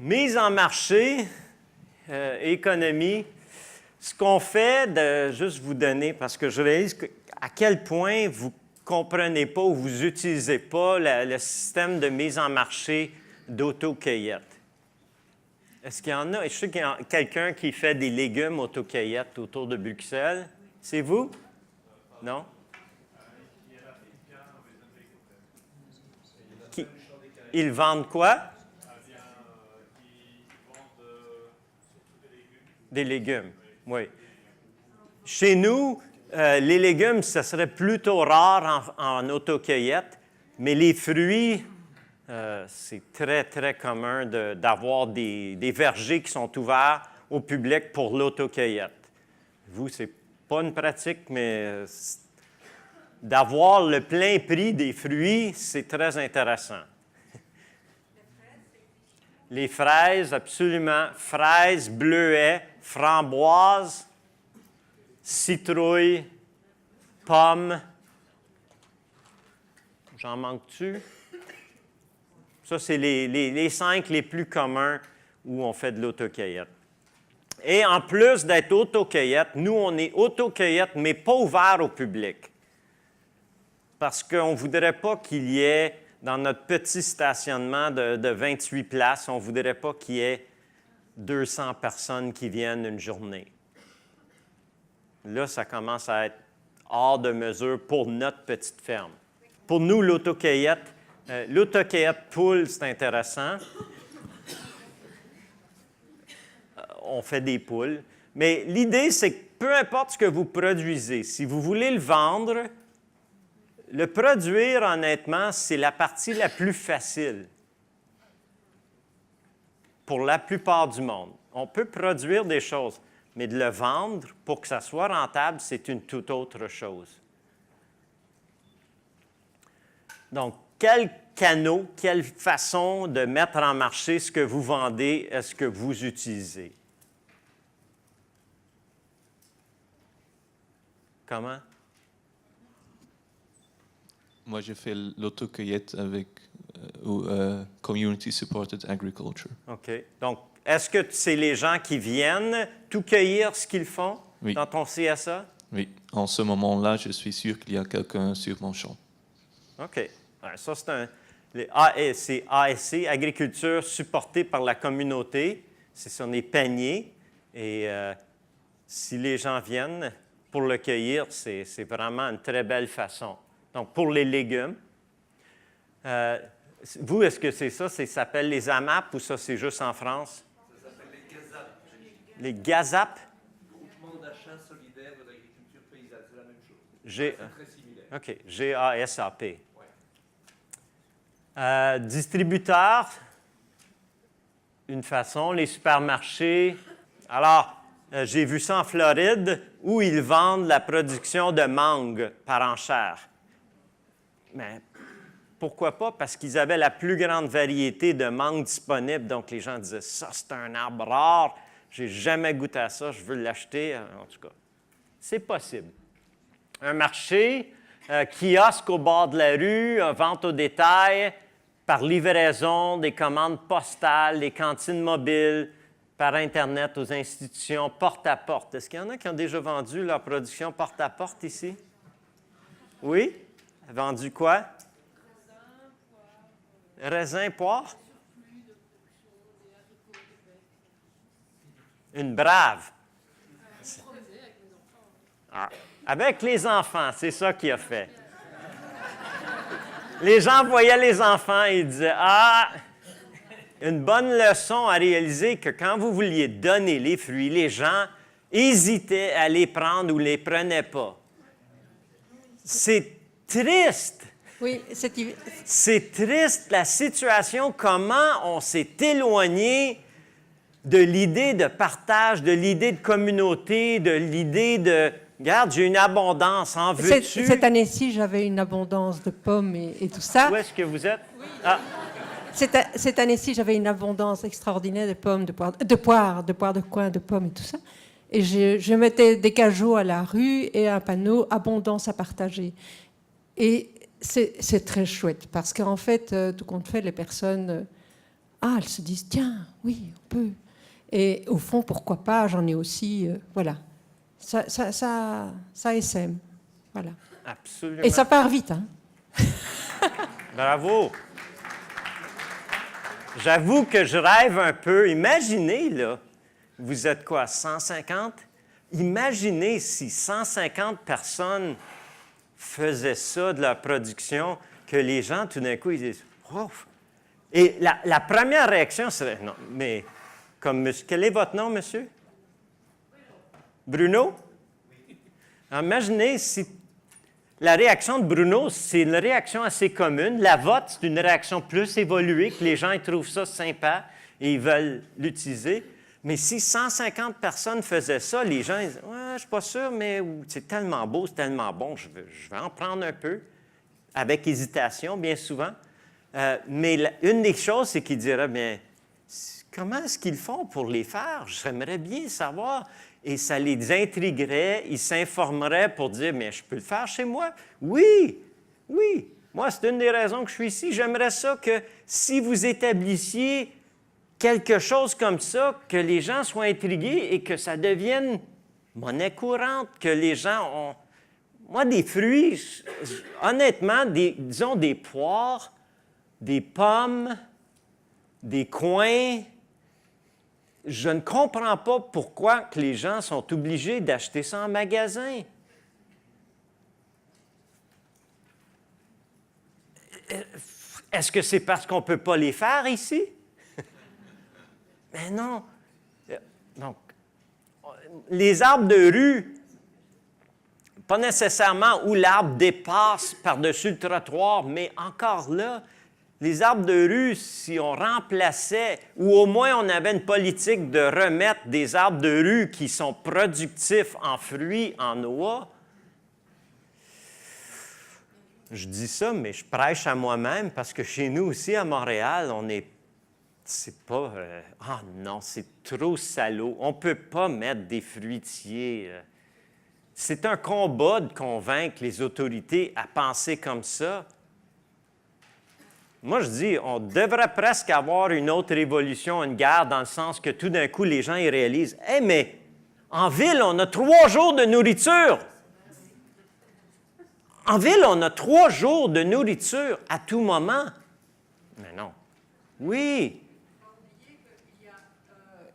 Mise en marché, économie. Ce qu'on fait, de juste vous donner, parce que je réalise à quel point vous ne comprenez pas ou vous n'utilisez pas le système de mise en marché d'autocueillette. Est-ce qu'il y en a? Je sais qu'il y a quelqu'un qui fait des légumes autocueillette autour de Bruxelles. C'est vous? Non? Ils vendent quoi? Des légumes, oui. Chez nous, les légumes, ce serait plutôt rare en autocueillette, mais les fruits, c'est très, très commun d'avoir des vergers qui sont ouverts au public pour l'autocueillette. Vous, ce n'est pas une pratique, mais d'avoir le plein prix des fruits, c'est très intéressant. Les fraises, absolument. Fraises, bleuets, framboises, citrouilles, pommes. J'en manque-tu? Ça, c'est les 5 les plus communs où on fait de l'autocueillette. Et en plus d'être autocueillette, nous, on est autocueillette, mais pas ouvert au public. Parce qu'on ne voudrait pas qu'il y ait, dans notre petit stationnement de 28 places, on ne voudrait pas qu'il y ait 200 personnes qui viennent une journée. Là, ça commence à être hors de mesure pour notre petite ferme. Pour nous, l'autocueillette poule, c'est intéressant. On fait des poules. Mais l'idée, c'est que peu importe ce que vous produisez, si vous voulez le vendre, le produire, honnêtement, c'est la partie la plus facile pour la plupart du monde. On peut produire des choses, mais de le vendre pour que ça soit rentable, c'est une toute autre chose. Donc, quel canot, quelle façon de mettre en marché ce que vous vendez est-ce que vous utilisez? Comment? Moi, j'ai fait l'autocueillette avec Community Supported Agriculture. OK. Donc, est-ce que c'est les gens qui viennent tout cueillir ce qu'ils font dans ton CSA? Oui. En ce moment-là, je suis sûr qu'il y a quelqu'un sur mon champ. OK. Alors, ça, c'est ASC, Agriculture supportée par la communauté. C'est sur des paniers. Et si les gens viennent pour le cueillir, c'est vraiment une très belle façon. Donc, pour les légumes, vous, est-ce que c'est ça? Ça s'appelle les AMAP ou ça, c'est juste en France? Ça s'appelle les GAZAP. Les GAZAP? Groupement d'achat solidaire de l'agriculture paysanne, c'est la même chose. C'est très similaire. OK, GASAP. Ouais. Distributeurs, une façon, les supermarchés. Alors, j'ai vu ça en Floride, où ils vendent la production de mangue par enchère. Mais pourquoi pas? Parce qu'ils avaient la plus grande variété de mangue disponible. Donc, les gens disaient, ça, c'est un arbre rare. Je n'ai jamais goûté à ça. Je veux l'acheter. En tout cas, c'est possible. Un marché, kiosque au bord de la rue, vente au détail, par livraison, des commandes postales, des cantines mobiles, par Internet aux institutions, porte-à-porte. Est-ce qu'il y en a qui ont déjà vendu leur production porte-à-porte ici? Oui? Vendu quoi? Raisin, poire. Une brave. Ah, avec les enfants, c'est ça qu'il a fait. Les gens voyaient les enfants et ils disaient, ah, une bonne leçon à réaliser que quand vous vouliez donner les fruits, les gens hésitaient à les prendre ou ne les prenaient pas. C'est triste. Oui, c'est triste la situation, comment on s'est éloigné de l'idée de partage, de l'idée de communauté, de l'idée de « regarde, j'ai une abondance, en veux-tu? » Cette année-ci, j'avais une abondance de pommes et tout ça. Où est-ce que vous êtes? Oui. Ah. Cette année-ci, j'avais une abondance extraordinaire de pommes, de poires de coin, de pommes et tout ça. Et je mettais des cajots à la rue et un panneau « Abondance à partager ». Et c'est très chouette parce qu'en fait, tout compte fait, les personnes elles se disent, tiens, oui, on peut. Et au fond, pourquoi pas, j'en ai aussi, voilà. Ça essaime, voilà. Absolument. Et ça part vite, hein. Bravo. J'avoue que je rêve un peu. Imaginez, là, vous êtes quoi, 150? Imaginez si 150 personnes faisaient ça de leur production, que les gens, tout d'un coup, ils disent « Oh! » Et la première réaction serait « Non, mais comme quel est votre nom, monsieur? » Bruno? Alors, imaginez si la réaction de Bruno, c'est une réaction assez commune. La vôtre, c'est une réaction plus évoluée, que les gens ils trouvent ça sympa et ils veulent l'utiliser. Mais si 150 personnes faisaient ça, les gens ils disent « Ouais, je ne suis pas sûr, mais c'est tellement beau, c'est tellement bon, je vais en prendre un peu. » Avec hésitation, bien souvent. Mais une des choses, c'est qu'ils diraient « Bien, comment est-ce qu'ils font pour les faire? J'aimerais bien savoir. » Et ça les intriguerait, ils s'informeraient pour dire « Mais je peux le faire chez moi? » Oui, oui. Moi, c'est une des raisons que je suis ici. J'aimerais ça que si vous établissiez quelque chose comme ça, que les gens soient intrigués et que ça devienne monnaie courante, que les gens ont... Moi, des fruits, honnêtement, disons des poires, des pommes, des coings, je ne comprends pas pourquoi que les gens sont obligés d'acheter ça en magasin. Est-ce que c'est parce qu'on ne peut pas les faire ici? Mais non. Donc, les arbres de rue, pas nécessairement où l'arbre dépasse par-dessus le trottoir, mais encore là, les arbres de rue, si on remplaçait, ou au moins on avait une politique de remettre des arbres de rue qui sont productifs en fruits, en noix, je dis ça, mais je prêche à moi-même parce que chez nous aussi, à Montréal, on est... C'est pas... Ah non, c'est trop salaud. On ne peut pas mettre des fruitiers... C'est un combat de convaincre les autorités à penser comme ça. Moi, je dis, on devrait presque avoir une autre révolution, une guerre, dans le sens que tout d'un coup, les gens ils réalisent « Hey, mais en ville, on a 3 jours de nourriture! » En ville, on a 3 jours de nourriture à tout moment. Mais non. Oui.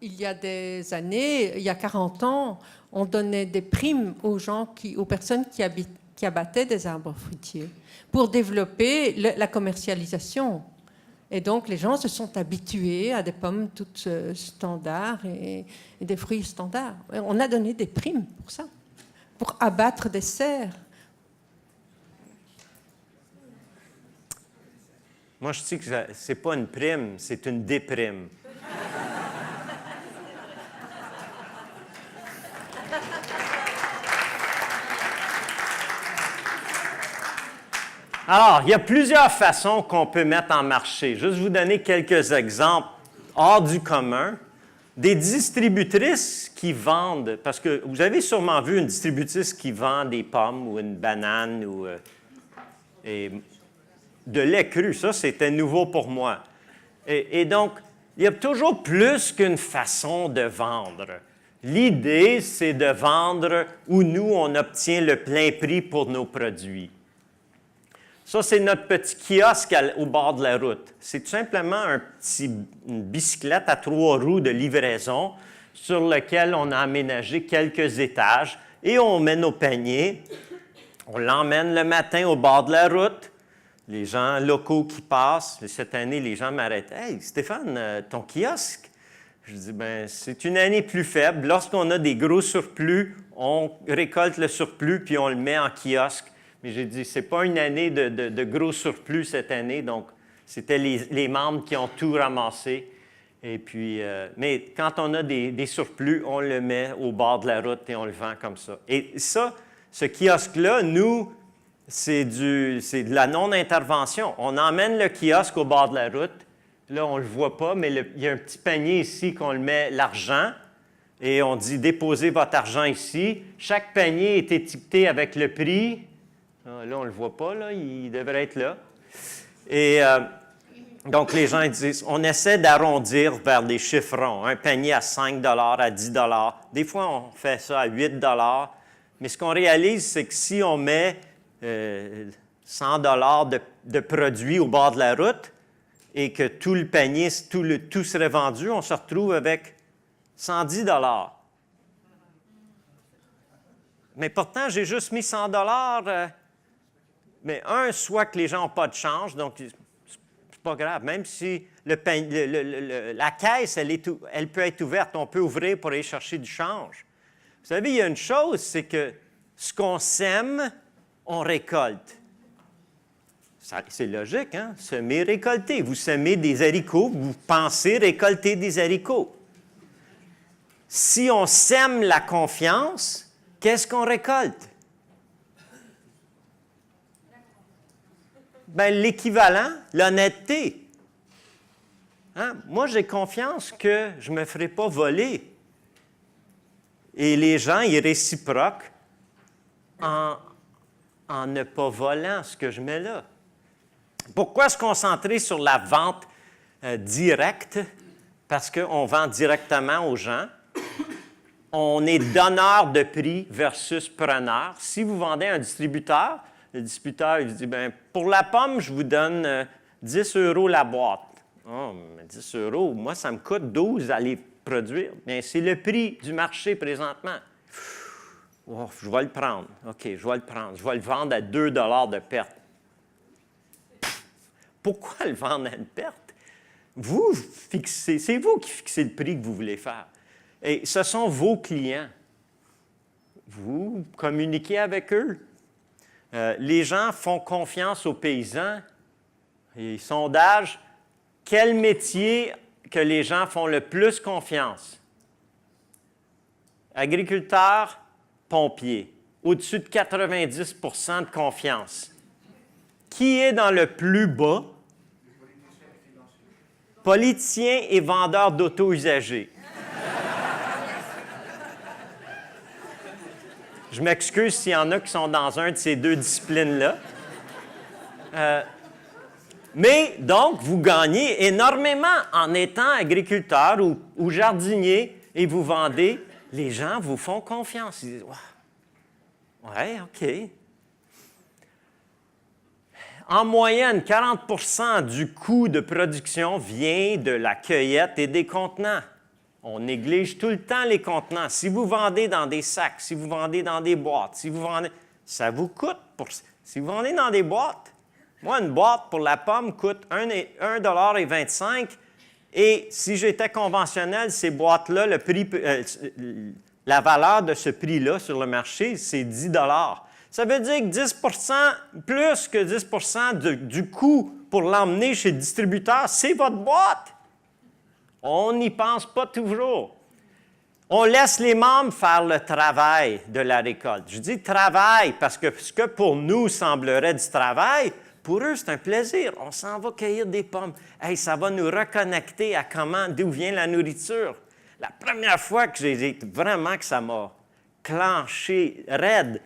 Il y a des années, il y a 40 ans, on donnait des primes aux personnes qui abattaient des arbres fruitiers pour développer la commercialisation. Et donc, les gens se sont habitués à des pommes toutes standards et des fruits standards. On a donné des primes pour ça, pour abattre des serres. Moi, je dis que ce n'est pas une prime, c'est une déprime. Alors, il y a plusieurs façons qu'on peut mettre en marché. Juste vous donner quelques exemples hors du commun. Des distributrices qui vendent, parce que vous avez sûrement vu une distributrice qui vend des pommes ou une banane ou de lait cru. Ça, c'était nouveau pour moi. Et donc, il y a toujours plus qu'une façon de vendre. L'idée, c'est de vendre où nous, on obtient le plein prix pour nos produits. Ça, c'est notre petit kiosque au bord de la route. C'est tout simplement une bicyclette à 3 roues de livraison sur lequel on a aménagé quelques étages et on met nos paniers. On l'emmène le matin au bord de la route. Les gens locaux qui passent, cette année, les gens m'arrêtent. « Hey, Stéphane, ton kiosque? » Je dis, « Bien, c'est une année plus faible. Lorsqu'on a des gros surplus, on récolte le surplus puis on le met en kiosque. » Mais j'ai dit, ce n'est pas une année de gros surplus cette année, donc c'était les membres qui ont tout ramassé. Et puis, mais quand on a des surplus, on le met au bord de la route et on le vend comme ça. Et ça, ce kiosque-là, nous, c'est de la non-intervention. On emmène le kiosque au bord de la route. Là, on ne le voit pas, mais il y a un petit panier ici qu'on le met l'argent. Et on dit, déposez votre argent ici. Chaque panier est étiqueté avec le prix. Là, on ne le voit pas, là, il devrait être là. Et Donc, les gens ils disent, on essaie d'arrondir vers des chiffres ronds. Un panier à 5 à 10 Des fois, on fait ça à 8 Mais ce qu'on réalise, c'est que si on met 100 de produits au bord de la route et que tout le panier, tout serait vendu, on se retrouve avec 110 Mais pourtant, j'ai juste mis 100 mais soit que les gens n'ont pas de change, donc c'est pas grave. Même si la caisse, elle peut être ouverte, on peut ouvrir pour aller chercher du change. Vous savez, il y a une chose, c'est que ce qu'on sème, on récolte. C'est logique, hein? Semer, récolter. Vous semez des haricots, vous pensez récolter des haricots. Si on sème la confiance, qu'est-ce qu'on récolte? Bien, l'équivalent, l'honnêteté. Hein? Moi, j'ai confiance que je ne me ferai pas voler. Et les gens, ils réciproquent en ne pas volant ce que je mets là. Pourquoi se concentrer sur la vente directe? Parce qu'on vend directement aux gens. On est donneur de prix versus preneur. Si vous vendez à un distributeur, le distributeur il dit, bien, pour la pomme, je vous donne 10 € la boîte. Oh, mais 10 €, moi, ça me coûte 12 à les produire. Bien, c'est le prix du marché présentement. Oh, je vais le prendre. OK, je vais le prendre. Je vais le vendre à 2 de perte. Pourquoi le vendre à une perte? C'est vous qui fixez le prix que vous voulez faire. Et ce sont vos clients. Vous communiquez avec eux. Les gens font confiance aux paysans. Et sondage, quel métier que les gens font le plus confiance? Agriculteur, pompier. Au-dessus de 90 % de confiance. Qui est dans le plus bas? Politiciens et vendeurs d'auto-usagers. Je m'excuse s'il y en a qui sont dans un de ces deux disciplines-là. Mais donc, vous gagnez énormément en étant agriculteur ou jardinier et vous vendez. Les gens vous font confiance. Ils disent, wow. Ouais, OK. En moyenne, 40 % du coût de production vient de la cueillette et des contenants. On néglige tout le temps les contenants. Si vous vendez dans des sacs, si vous vendez dans des boîtes, si vous vendez, ça vous coûte. Si vous vendez dans des boîtes, moi, une boîte pour la pomme coûte 1,25 $. Et si j'étais conventionnel, ces boîtes-là, le prix, la valeur de ce prix-là sur le marché, c'est 10 $. Ça veut dire que 10 %, plus que 10 % du coût pour l'emmener chez le distributeur, c'est votre boîte. On n'y pense pas toujours. On laisse les membres faire le travail de la récolte. Je dis travail parce que ce que pour nous semblerait du travail, pour eux, c'est un plaisir. On s'en va cueillir des pommes. Hey, ça va nous reconnecter à d'où vient la nourriture. La première fois que j'ai vraiment que ça m'a clenché raide,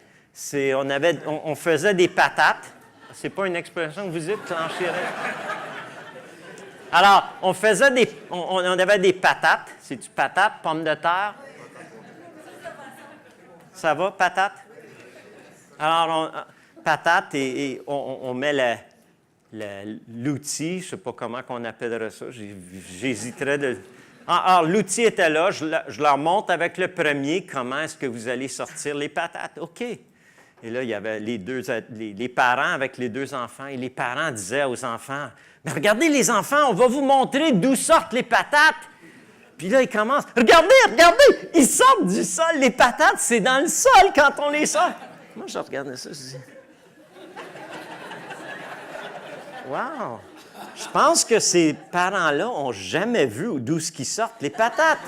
on faisait des patates. C'est pas une expression que vous dites, clencher raide? Alors, on avait des patates. C'est-tu patates, pommes de terre? Ça va, patates? Alors, patates et on met l'outil, je ne sais pas comment on appellerait ça, j'hésiterais de... Alors, l'outil était là, je leur montre avec le premier comment est-ce que vous allez sortir les patates. OK. Et là, il y avait les parents avec les deux enfants, et les parents disaient aux enfants, « Mais regardez les enfants, on va vous montrer d'où sortent les patates. » Puis là, ils commencent, « Regardez, ils sortent du sol, les patates, c'est dans le sol quand on les sort. » Moi, je regardais ça, je dis, « Wow! Je pense que ces parents-là n'ont jamais vu d'où ils sortent les patates. »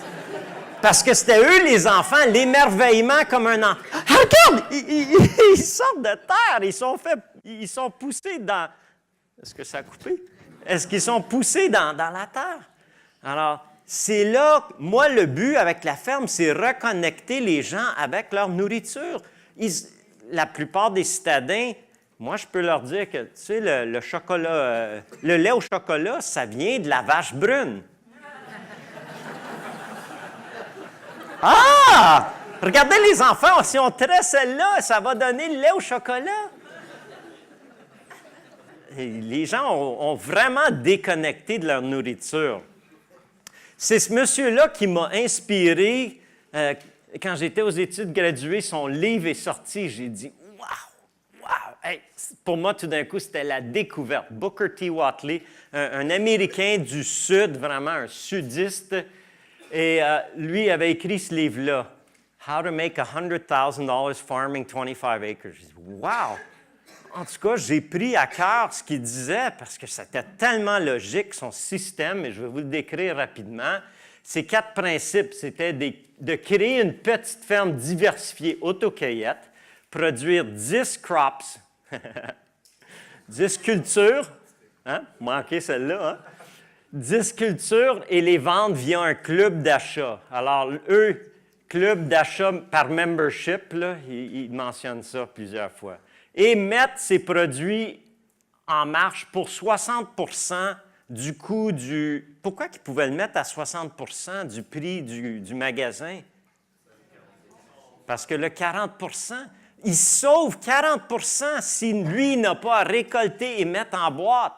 Parce que c'était eux, les enfants, l'émerveillement comme un enfant. Ah, regarde, ils sortent de terre, ils sont poussés dans... Est-ce que ça a coupé? Est-ce qu'ils sont poussés dans la terre? Alors, c'est là, moi, le but avec la ferme, c'est reconnecter les gens avec leur nourriture. La plupart des citadins, Moi, je peux leur dire que, tu sais, le chocolat, le lait au chocolat, ça vient de la vache brune. Ah! Regardez les enfants, si on traite celle-là, ça va donner le lait au chocolat. Et les gens ont vraiment déconnecté de leur nourriture. C'est ce monsieur-là qui m'a inspiré. Quand j'étais aux études graduées, son livre est sorti. J'ai dit « Wow! Wow! » Hey, pour moi, tout d'un coup, c'était la découverte. Booker T. Whatley, un Américain du Sud, vraiment un sudiste. Et lui avait écrit ce livre-là, « How to make $100,000 farming 25 acres ». J'ai dit « Wow! » En tout cas, j'ai pris à cœur ce qu'il disait parce que c'était tellement logique, son système, et je vais vous le décrire rapidement. Ces 4 principes, c'était de créer une petite ferme diversifiée autocueillette, produire 10 crops, 10 cultures, hein? Manquez celle-là, hein? 10 cultures et les vendre via un club d'achat. Alors, eux, club d'achat par membership, là, ils mentionnent ça plusieurs fois. Et mettre ces produits en marche pour 60% du coût du... Pourquoi ils pouvaient le mettre à 60% du prix du magasin? Parce que le 40%, il sauve 40% si lui n'a pas à récolter et mettre en boîte.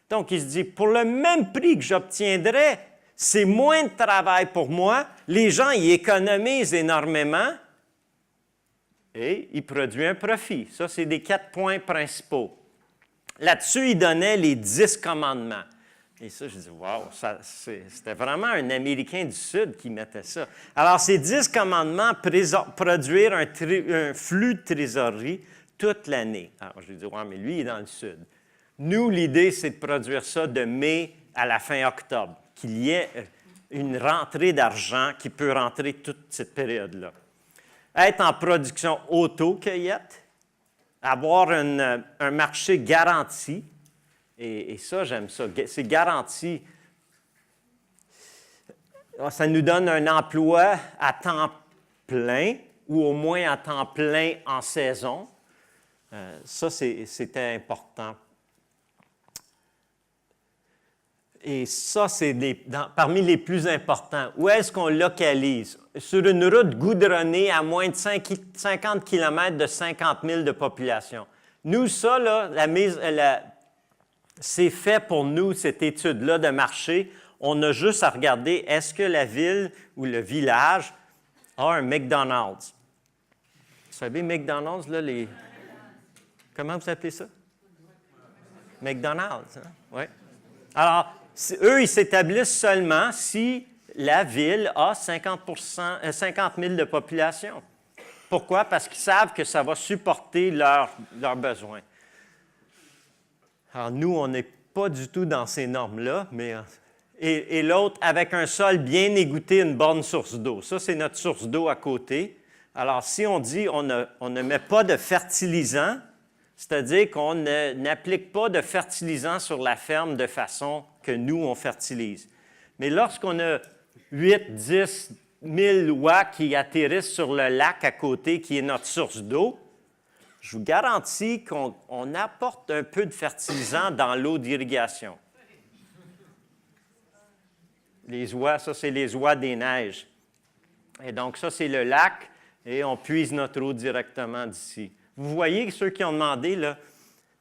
Donc, il se dit, pour le même prix que j'obtiendrais, c'est moins de travail pour moi, les gens y économisent énormément, et il produit un profit. Ça, c'est des 4 points principaux. Là-dessus, il donnait les 10 commandements. Et ça, je dis, wow, c'était vraiment un Américain du Sud qui mettait ça. Alors, ces 10 commandements, produire un flux de trésorerie toute l'année. Alors, je lui dis, ouais, mais lui, il est dans le Sud. Nous, l'idée, c'est de produire ça de mai à la fin octobre, qu'il y ait une rentrée d'argent qui peut rentrer toute cette période-là. Être en production auto-cueillette, avoir un marché garanti, et ça, j'aime ça, c'est garanti. Ça nous donne un emploi à temps plein, ou au moins à temps plein en saison. Ça, c'était important. Et ça, c'est parmi les plus importants. Où est-ce qu'on localise? Sur une route goudronnée à moins de 50 km de 50 000 de population. Nous, ça, là, c'est fait pour nous, cette étude-là de marché. On a juste à regarder, est-ce que la ville ou le village a un McDonald's? Vous savez, McDonald's, là, comment vous appelez ça? McDonald's, hein? Oui. Alors, eux, ils s'établissent seulement si la ville a 50 000 de population. Pourquoi? Parce qu'ils savent que ça va supporter leurs besoins. Alors, nous, on n'est pas du tout dans ces normes-là, mais... Et l'autre, avec un sol bien égoutté, une bonne source d'eau. Ça, c'est notre source d'eau à côté. Alors, si on dit on ne met pas de fertilisant, c'est-à-dire qu'on n'applique pas de fertilisant sur la ferme de façon que nous, on fertilise. Mais lorsqu'on a 8, 10 000 oies qui atterrissent sur le lac à côté, qui est notre source d'eau, je vous garantis qu'on apporte un peu de fertilisant dans l'eau d'irrigation. Les oies, ça, c'est les oies des neiges. Et donc, ça, c'est le lac, et on puise notre eau directement d'ici. Vous voyez, ceux qui ont demandé, là,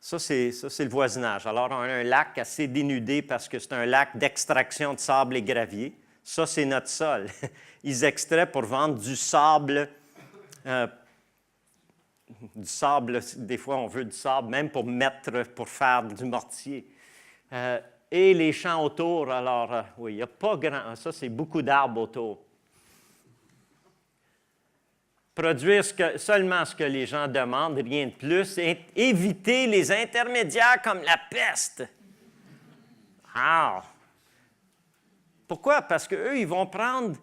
ça, c'est le voisinage. Alors, on a un lac assez dénudé parce que c'est un lac d'extraction de sable et gravier. Ça, c'est notre sol. Ils extraient pour vendre du sable. Des fois, on veut du sable, même pour faire du mortier. Et les champs autour, alors, oui, il n'y a pas grand... Ça, c'est beaucoup d'arbres autour. Produire seulement ce que les gens demandent, rien de plus, et éviter les intermédiaires comme la peste. Ah! Pourquoi? Parce qu'eux, ils vont prendre...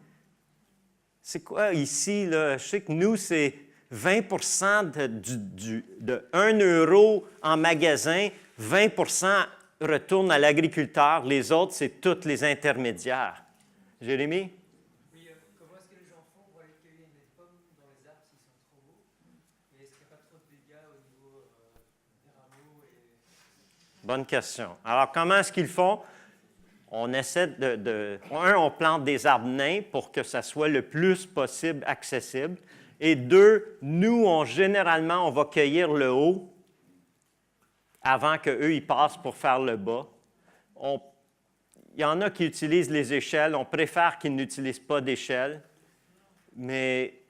C'est quoi ici, là? Je sais que nous, c'est 20 de 1 euro en magasin, 20 retourne à l'agriculteur. Les autres, c'est tous les intermédiaires. Jérémy? Oui, comment est-ce que les gens font pour aller cueillir des pommes dans les arbres s'ils sont trop hauts? Et est-ce qu'il n'y a pas trop de dégâts au niveau des rameaux Bonne question. Alors, comment est-ce qu'ils font? On essaie on plante des arbres nains pour que ça soit le plus possible accessible. Et deux, nous, généralement, on va cueillir le haut avant qu'eux, ils passent pour faire le bas. Il y en a qui utilisent les échelles. On préfère qu'ils n'utilisent pas d'échelles, mais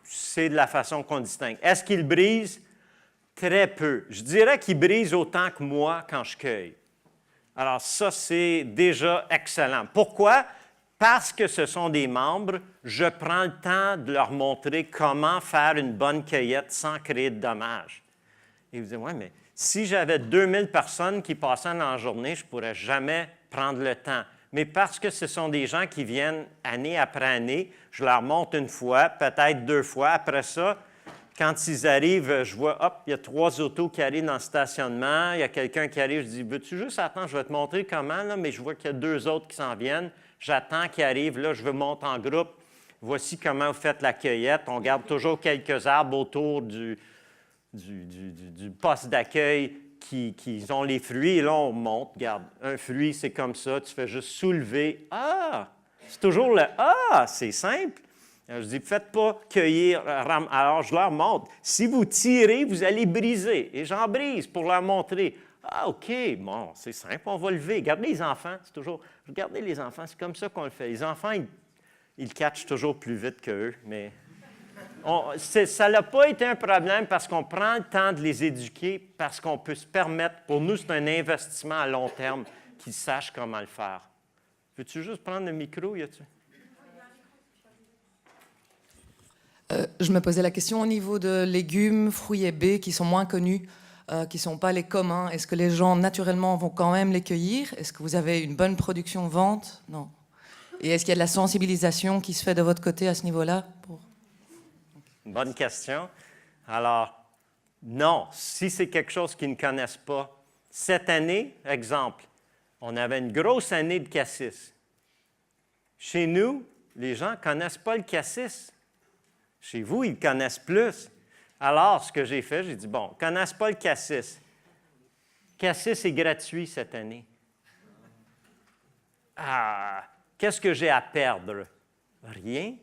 c'est de la façon qu'on distingue. Est-ce qu'ils brisent? Très peu. Je dirais qu'ils brisent autant que moi quand je cueille. Alors ça, c'est déjà excellent. Pourquoi? Parce que ce sont des membres, je prends le temps de leur montrer comment faire une bonne cueillette sans créer de dommages. Et vous dites, oui, mais si j'avais 2000 personnes qui passaient dans la journée, je ne pourrais jamais prendre le temps. Mais parce que ce sont des gens qui viennent année après année, je leur montre une fois, peut-être 2 fois. Après ça, quand ils arrivent, je vois, hop, il y a 3 autos qui arrivent dans le stationnement. Il y a quelqu'un qui arrive, je dis, veux-tu juste attendre, je vais te montrer comment, là, mais je vois qu'il y a 2 autres qui s'en viennent. J'attends qu'ils arrivent, là, je veux monter en groupe. Voici comment vous faites la cueillette. On garde toujours quelques arbres autour du poste d'accueil qui ont les fruits. Et là, on monte. Regarde, un fruit, c'est comme ça. Tu fais juste soulever. Ah! C'est toujours le Ah! C'est simple. Je dis, faites pas cueillir. Alors, je leur montre. Si vous tirez, vous allez briser. Et j'en brise pour leur montrer. Ah, OK, bon, c'est simple, on va lever. Regardez les enfants, c'est toujours. Regardez les enfants, c'est comme ça qu'on le fait. Les enfants, ils catchent toujours plus vite qu'eux, mais ça n'a pas été un problème parce qu'on prend le temps de les éduquer, parce qu'on peut se permettre. Pour nous, c'est un investissement à long terme qu'ils sachent comment le faire. Veux-tu juste prendre le micro, y a-tu? Je me posais la question au niveau de légumes, fruits et baies qui sont moins connus, qui ne sont pas les communs. Est-ce que les gens, naturellement, vont quand même les cueillir? Est-ce que vous avez une bonne production-vente? Non. Et est-ce qu'il y a de la sensibilisation qui se fait de votre côté à ce niveau-là? Bonne question. Alors, non, si c'est quelque chose qu'ils ne connaissent pas. Cette année, exemple, on avait une grosse année de cassis. Chez nous, les gens ne connaissent pas le cassis. Chez vous, ils le connaissent plus. Alors, ce que j'ai fait, j'ai dit, bon, ils ne connaissent pas le cassis. Cassis est gratuit cette année. Ah, qu'est-ce que j'ai à perdre? Rien.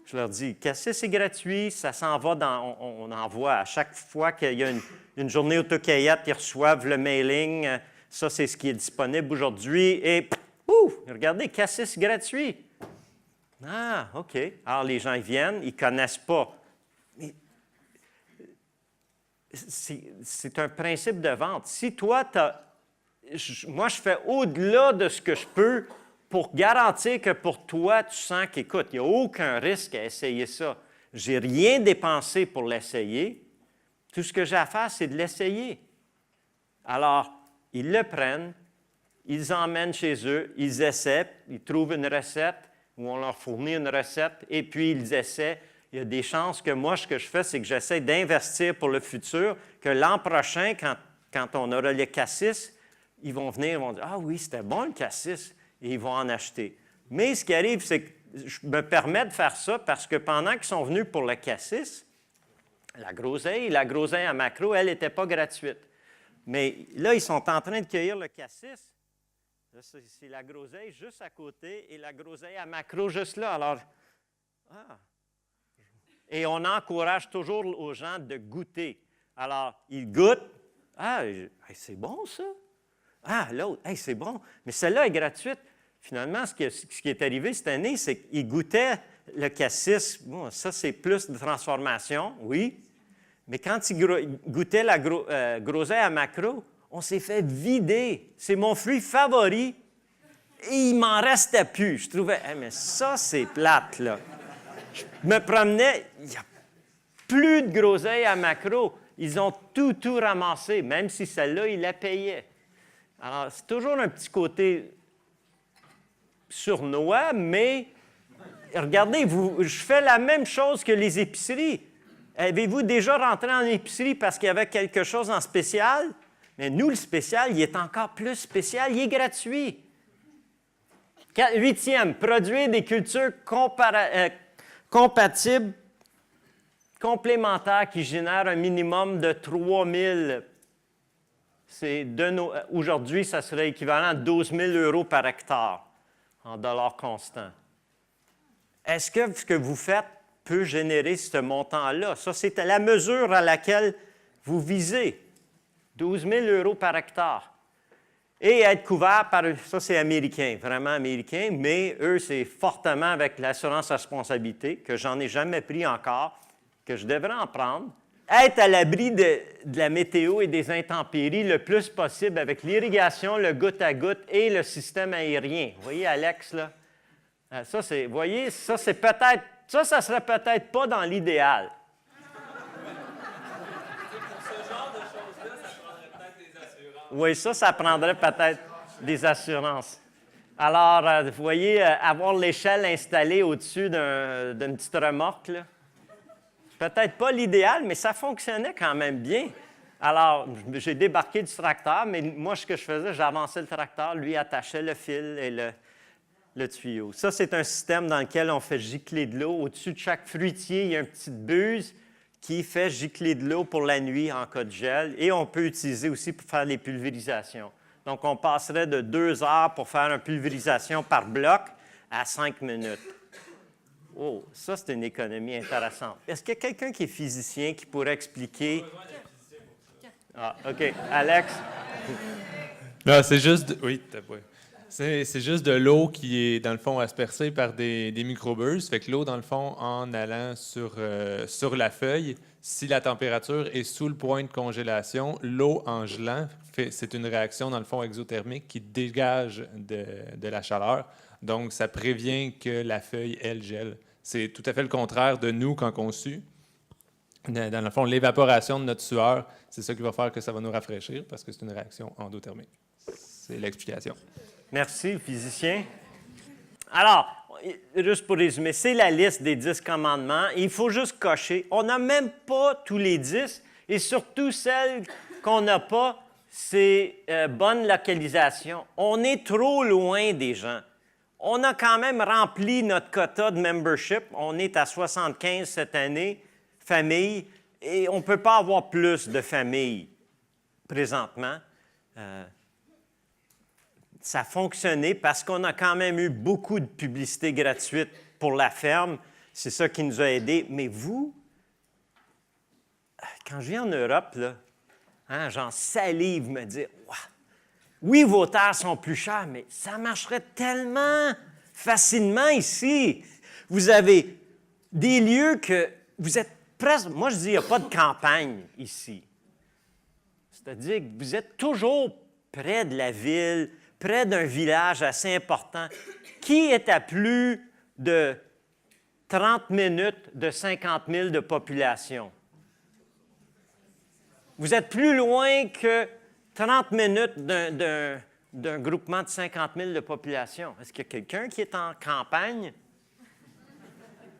Je leur dis, cassis est gratuit, ça s'en va on envoie à chaque fois qu'il y a une journée autocueillette, ils reçoivent le mailing. Ça, c'est ce qui est disponible aujourd'hui. Et, regardez, cassis gratuit. Ah, OK. Alors, les gens ils viennent, ils ne connaissent pas. Mais c'est un principe de vente. Si toi, moi, je fais au-delà de ce que je peux pour garantir que pour toi, tu sens qu'écoute, il n'y a aucun risque à essayer ça. Je n'ai rien dépensé pour l'essayer. Tout ce que j'ai à faire, c'est de l'essayer. Alors, ils le prennent, ils emmènent chez eux, ils essaient, ils trouvent une recette, où on leur fournit une recette, et puis ils essaient. Il y a des chances que moi, ce que je fais, c'est que j'essaie d'investir pour le futur, que l'an prochain, quand on aura le cassis, ils vont venir, ils vont dire « Ah oui, c'était bon le cassis », et ils vont en acheter. Mais ce qui arrive, c'est que je me permets de faire ça parce que pendant qu'ils sont venus pour le cassis, la groseille à macro, elle n'était pas gratuite. Mais là, ils sont en train de cueillir le cassis. Là, c'est la groseille juste à côté et la groseille à macro juste là. Alors, Et on encourage toujours aux gens de goûter. Alors, ils goûtent. Ah, c'est bon ça. Ah, l'autre, c'est bon. Mais celle-là est gratuite. Finalement, ce qui est arrivé cette année, c'est qu'ils goûtaient le cassis. Bon, ça, c'est plus de transformation, oui. Mais quand ils goûtaient la groseille à macro, on s'est fait vider. C'est mon fruit favori. Et il ne m'en restait plus. Je trouvais, mais ça, c'est plate, là. Je me promenais, il n'y a plus de groseille à macro. Ils ont tout ramassé, même si celle-là, ils la payaient. Alors, c'est toujours un petit côté sournois, mais regardez, je fais la même chose que les épiceries. Avez-vous déjà rentré en épicerie parce qu'il y avait quelque chose en spécial? Mais nous, le spécial, il est encore plus spécial, il est gratuit. 8e, produire des cultures compatibles, complémentaires qui génèrent un minimum de 3000 Aujourd'hui, ça serait équivalent à 12 000 € par hectare en dollars constants. Est-ce que ce que vous faites peut générer ce montant-là? Ça, c'est la mesure à laquelle vous visez. 12 000 € par hectare. Et être couvert par... Ça, c'est américain, vraiment américain, mais eux, c'est fortement avec l'assurance responsabilité, que j'en ai jamais pris encore, que je devrais en prendre. Être à l'abri de la météo et des intempéries le plus possible avec l'irrigation, le goutte-à-goutte et le système aérien. Vous voyez, Alex, là? Ça, c'est... Vous voyez, ça, c'est peut-être... Ça serait peut-être pas dans l'idéal. Oui, ça prendrait peut-être des assurances. Alors, vous voyez, avoir l'échelle installée au-dessus d'une petite remorque, là, peut-être pas l'idéal, mais ça fonctionnait quand même bien. Alors, j'ai débarqué du tracteur, mais moi, ce que je faisais, j'avançais le tracteur, lui attachait le fil et le tuyau. Ça, c'est un système dans lequel on fait gicler de l'eau. Au-dessus de chaque fruitier, il y a une petite buse qui fait gicler de l'eau pour la nuit en cas de gel. Et on peut utiliser aussi pour faire les pulvérisations. Donc, on passerait de 2 heures pour faire une pulvérisation par bloc à 5 minutes. Oh, ça, c'est une économie intéressante. Est-ce qu'il y a quelqu'un qui est physicien qui pourrait expliquer? Ah, OK. Alex? Non, c'est juste... Oui, t'as pas... C'est juste de l'eau qui est, dans le fond, aspersée par des microbursts. Fait que l'eau, dans le fond, en allant sur la feuille, si la température est sous le point de congélation, l'eau en gelant, c'est une réaction, dans le fond, exothermique qui dégage de la chaleur. Donc, ça prévient que la feuille, elle, gèle. C'est tout à fait le contraire de nous quand on sue. Dans le fond, l'évaporation de notre sueur, c'est ça qui va faire que ça va nous rafraîchir parce que c'est une réaction endothermique. C'est l'explication. Merci, physicien. Alors, juste pour résumer, c'est la liste des 10 commandements. Il faut juste cocher. On n'a même pas tous les 10, et surtout celles qu'on n'a pas, c'est bonne localisation. On est trop loin des gens. On a quand même rempli notre quota de membership. On est à 75 cette année, familles, et on ne peut pas avoir plus de familles présentement. Ça a fonctionné parce qu'on a quand même eu beaucoup de publicité gratuite pour la ferme. C'est ça qui nous a aidés. Mais vous, quand je viens en Europe, là, j'en salive me dire wow, oui, vos terres sont plus chères, mais ça marcherait tellement facilement ici. Vous avez des lieux que vous êtes presque... Moi, je dis, il n'y a pas de campagne ici. C'est-à-dire que vous êtes toujours près de la ville, près d'un village assez important. Qui est à plus de 30 minutes de 50 000 de population? Vous êtes plus loin que 30 minutes d'un groupement de 50 000 de population. Est-ce qu'il y a quelqu'un qui est en campagne?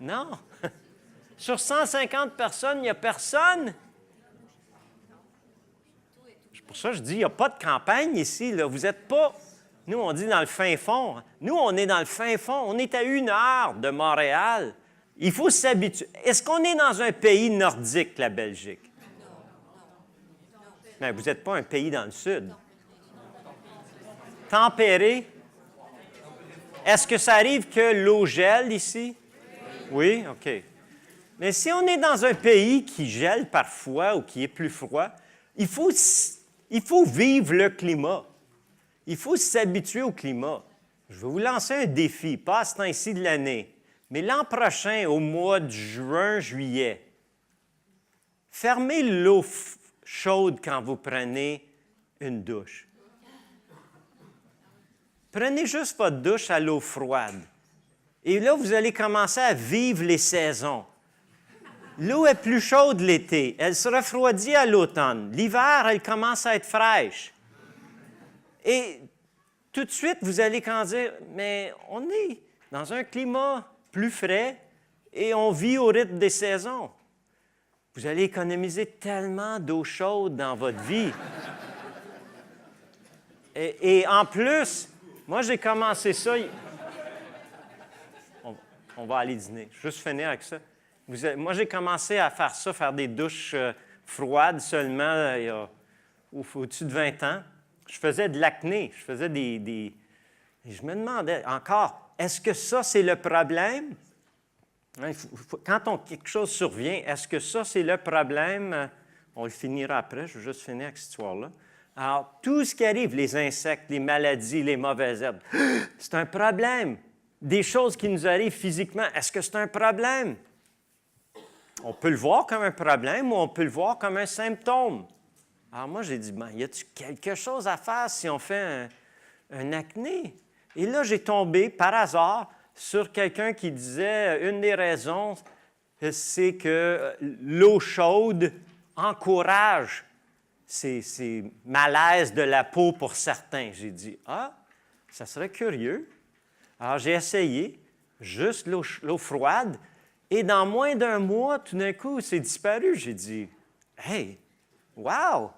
Non. Sur 150 personnes, il n'y a personne. C'est pour ça que je dis, il n'y a pas de campagne ici. Là. Vous n'êtes pas... Nous, on dit dans le fin fond. Nous, on est dans le fin fond. On est à 1 heure de Montréal. Il faut s'habituer. Est-ce qu'on est dans un pays nordique, la Belgique? Mais vous n'êtes pas un pays dans le sud. Tempéré? Est-ce que ça arrive que l'eau gèle ici? Oui? OK. Mais si on est dans un pays qui gèle parfois ou qui est plus froid, il faut vivre le climat. Il faut s'habituer au climat. Je vais vous lancer un défi, pas à ce temps-ci de l'année, mais l'an prochain, au mois de juin, juillet, fermez l'eau chaude quand vous prenez une douche. Prenez juste votre douche à l'eau froide. Et là, vous allez commencer à vivre les saisons. L'eau est plus chaude l'été. Elle se refroidit à l'automne. L'hiver, elle commence à être fraîche. Et tout de suite, vous allez quand dire, mais on est dans un climat plus frais et on vit au rythme des saisons. Vous allez économiser tellement d'eau chaude dans votre vie. Et en plus, moi, j'ai commencé ça... On va aller dîner. Juste finir avec ça. Moi, j'ai commencé à faire ça, faire des douches froides seulement il y a au-dessus de 20 ans, je faisais de l'acné. Je faisais et je me demandais encore, est-ce que ça, c'est le problème? Hein, quand quelque chose survient, est-ce que ça, c'est le problème? On le finira après, je vais juste finir avec cette histoire-là. Alors, tout ce qui arrive, les insectes, les maladies, les mauvaises herbes, c'est un problème. Des choses qui nous arrivent physiquement, est-ce que c'est un problème? On peut le voir comme un problème ou on peut le voir comme un symptôme. Alors moi, j'ai dit, y a-t-il quelque chose à faire si on fait un acné? Et là, j'ai tombé par hasard sur quelqu'un qui disait, une des raisons, c'est que l'eau chaude encourage ces malaises de la peau pour certains. J'ai dit, ça serait curieux. Alors, j'ai essayé juste l'eau froide, et dans moins d'un mois, tout d'un coup, c'est disparu. J'ai dit, hey, wow!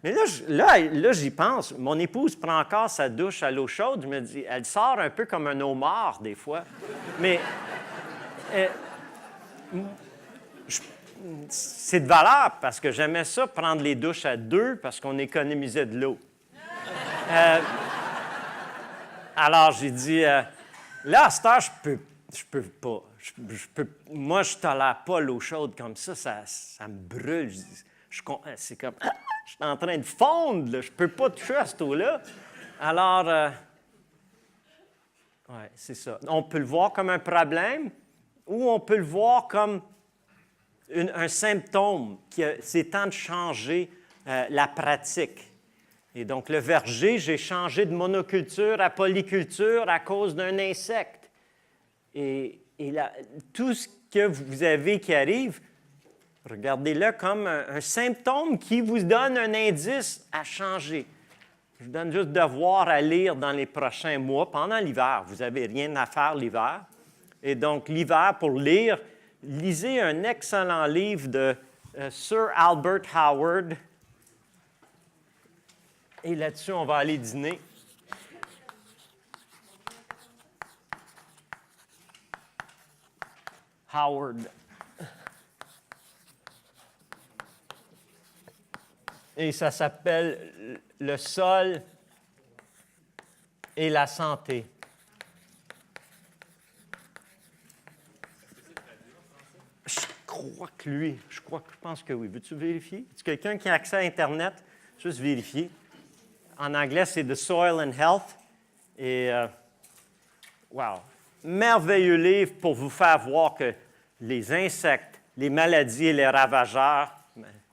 Mais là, j'y pense. Mon épouse prend encore sa douche à l'eau chaude. Je me dis, elle sort un peu comme un homard, des fois. Mais c'est de valeur, parce que j'aimais ça, prendre les douches à deux, parce qu'on économisait de l'eau. Alors, j'ai dit, là, à cette heure, je peux pas. Moi, je ne tolère pas l'eau chaude comme ça, ça me brûle. C'est comme, je suis en train de fondre, là. Je ne peux pas toucher à cette eau-là. Alors, oui, c'est ça. On peut le voir comme un problème ou on peut le voir comme un symptôme, c'est temps de changer la pratique. Et donc, le verger, j'ai changé de monoculture à polyculture à cause d'un insecte. Et tout ce que vous avez qui arrive, regardez-le comme un symptôme qui vous donne un indice à changer. Je vous donne juste devoir à lire dans les prochains mois, pendant l'hiver. Vous n'avez rien à faire l'hiver. Et donc, l'hiver, pour lire, lisez un excellent livre de Sir Albert Howard. Et là-dessus, on va aller dîner. Howard. Et ça s'appelle « Le sol et la santé ». Je pense que oui. Veux-tu vérifier? Est-ce quelqu'un qui a accès à Internet? Juste vérifier. En anglais, c'est « The Soil and Health ». Et, wow! Merveilleux livre pour vous faire voir que les insectes, les maladies et les ravageurs,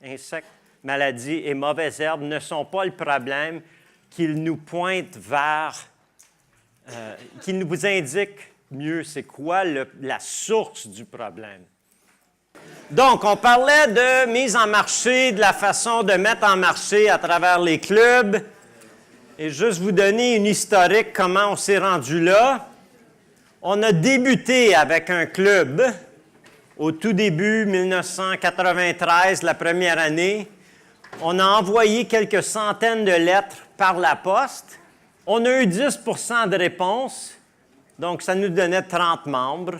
insectes, maladies et mauvaises herbes ne sont pas le problème, qu'ils nous pointent vers, qu'ils nous indiquent mieux c'est quoi la source du problème. Donc, on parlait de mise en marché, de la façon de mettre en marché à travers les clubs. Et juste vous donner une historique, comment on s'est rendu là. On a débuté avec un club au tout début, 1993, la première année. On a envoyé quelques centaines de lettres par la poste. On a eu 10 % de réponses, donc ça nous donnait 30 membres.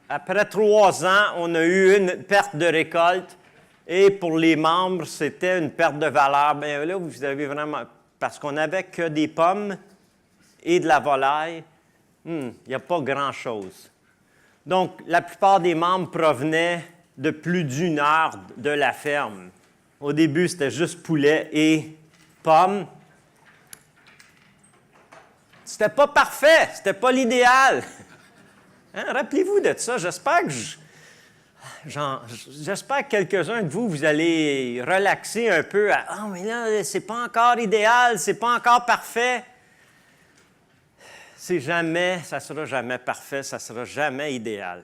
Après 3 ans, on a eu une perte de récolte et pour les membres, c'était une perte de valeur. Bien là, vous avez vraiment... Parce qu'on n'avait que des pommes et de la volaille, il n'y a pas grand-chose. Donc, la plupart des membres provenaient de plus d'1 heure de la ferme. Au début, c'était juste poulet et pommes. C'était pas parfait, c'était pas l'idéal. Hein? Rappelez-vous de ça. J'espère que quelques-uns de vous, vous allez relaxer un peu. Ah, mais là, c'est pas encore idéal, c'est pas encore parfait. Ça sera jamais parfait, ça sera jamais idéal.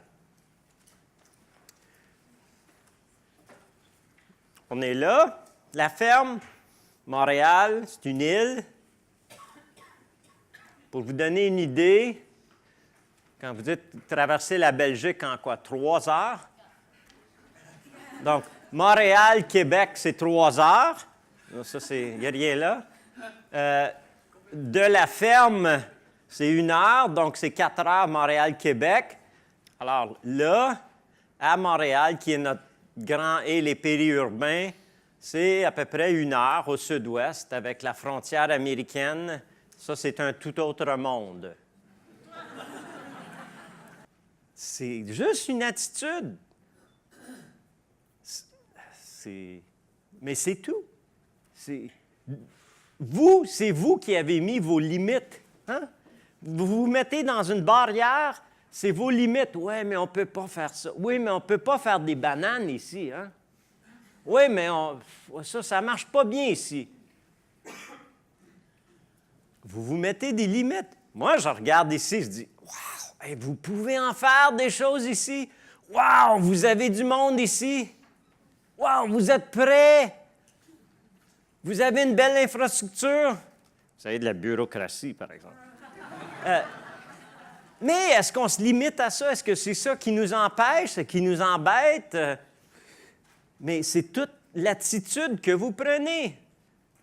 On est là, la ferme, Montréal, c'est une île. Pour vous donner une idée, quand vous dites traverser la Belgique en quoi? 3 heures? Donc, Montréal, Québec, c'est 3 heures. Ça, il n'y a rien là. De la ferme, c'est 1 heure, donc c'est 4 heures Montréal-Québec. Alors là, à Montréal, qui est notre grand et les périurbains, c'est à peu près 1 heure au sud-ouest avec la frontière américaine. Ça, c'est un tout autre monde. C'est juste une attitude. Mais c'est tout. C'est vous qui avez mis vos limites. Hein? Vous vous mettez dans une barrière, c'est vos limites. Oui, mais on ne peut pas faire ça. Oui, mais on ne peut pas faire des bananes ici. Hein? Oui, mais ça ne marche pas bien ici. Vous vous mettez des limites. Moi, je regarde ici, je dis, wow, hey, vous pouvez en faire des choses ici. Wow, vous avez du monde ici. Wow, vous êtes prêts. Vous avez une belle infrastructure. Vous avez de la bureaucratie, par exemple. Mais est-ce qu'on se limite à ça? Est-ce que c'est ça qui nous empêche, qui nous embête? Mais c'est toute l'attitude que vous prenez.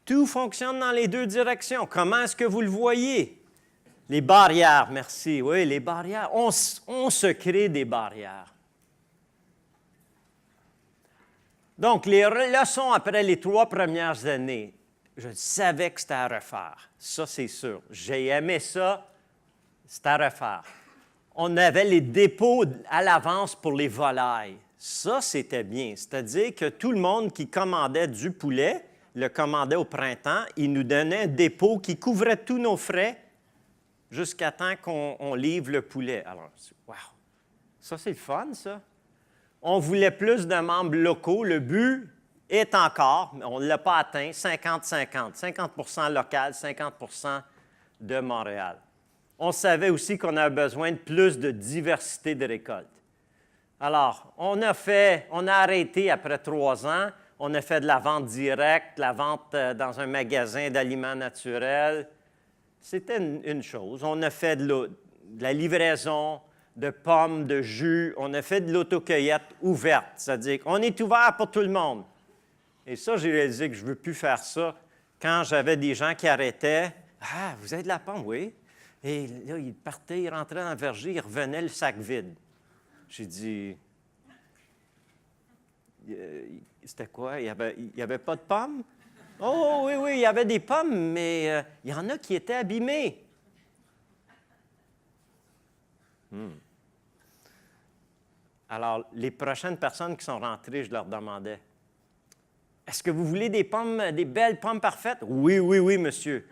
Tout fonctionne dans les deux directions. Comment est-ce que vous le voyez? Les barrières, merci. Oui, les barrières. On se crée des barrières. Donc, les leçons après les 3 premières années, je savais que c'était à refaire. Ça, c'est sûr. J'ai aimé ça. C'était à refaire. On avait les dépôts à l'avance pour les volailles. Ça, c'était bien. C'est-à-dire que tout le monde qui commandait du poulet le commandait au printemps. Il nous donnait un dépôt qui couvrait tous nos frais jusqu'à temps qu'on livre le poulet. Alors, wow! Ça, c'est le fun, ça. On voulait plus de membres locaux. Le but est encore, mais on ne l'a pas atteint, 50-50. 50 local, 50 de Montréal. On savait aussi qu'on avait besoin de plus de diversité de récoltes. Alors, on a arrêté après 3 ans. On a fait de la vente directe, la vente dans un magasin d'aliments naturels. C'était une chose. On a fait de la livraison de pommes, de jus. On a fait de l'autocueillette ouverte, c'est-à-dire qu'on est ouvert pour tout le monde. Et ça, j'ai réalisé que je ne veux plus faire ça. Quand j'avais des gens qui arrêtaient, « Ah, vous avez de la pomme, oui? » Et là, ils partaient, ils rentraient dans le verger, ils revenaient le sac vide. J'ai dit, c'était quoi? Il n'y avait pas de pommes? Oh, oui, il y avait des pommes, mais il y en a qui étaient abîmées. Alors, les prochaines personnes qui sont rentrées, je leur demandais, est-ce que vous voulez des pommes, des belles pommes parfaites? Oui, monsieur.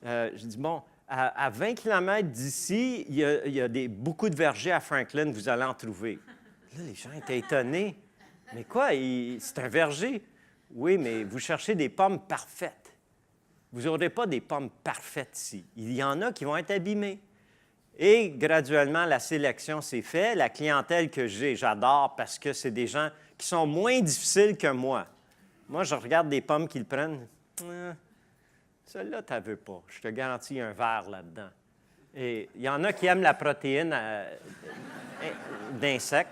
Je dis, bon, à 20 km d'ici, il y a beaucoup de vergers à Franklin, vous allez en trouver. Là, les gens étaient étonnés. Mais quoi, c'est un verger? Oui, mais vous cherchez des pommes parfaites. Vous n'aurez pas des pommes parfaites ici. Il y en a qui vont être abîmées. Et graduellement, la sélection s'est faite. La clientèle que j'ai, j'adore parce que c'est des gens qui sont moins difficiles que moi. Moi, je regarde des pommes qu'ils prennent. Celle-là, tu ne veux pas. Je te garantis, il y a un verre là-dedans. Et il y en a qui aiment la protéine d'insectes.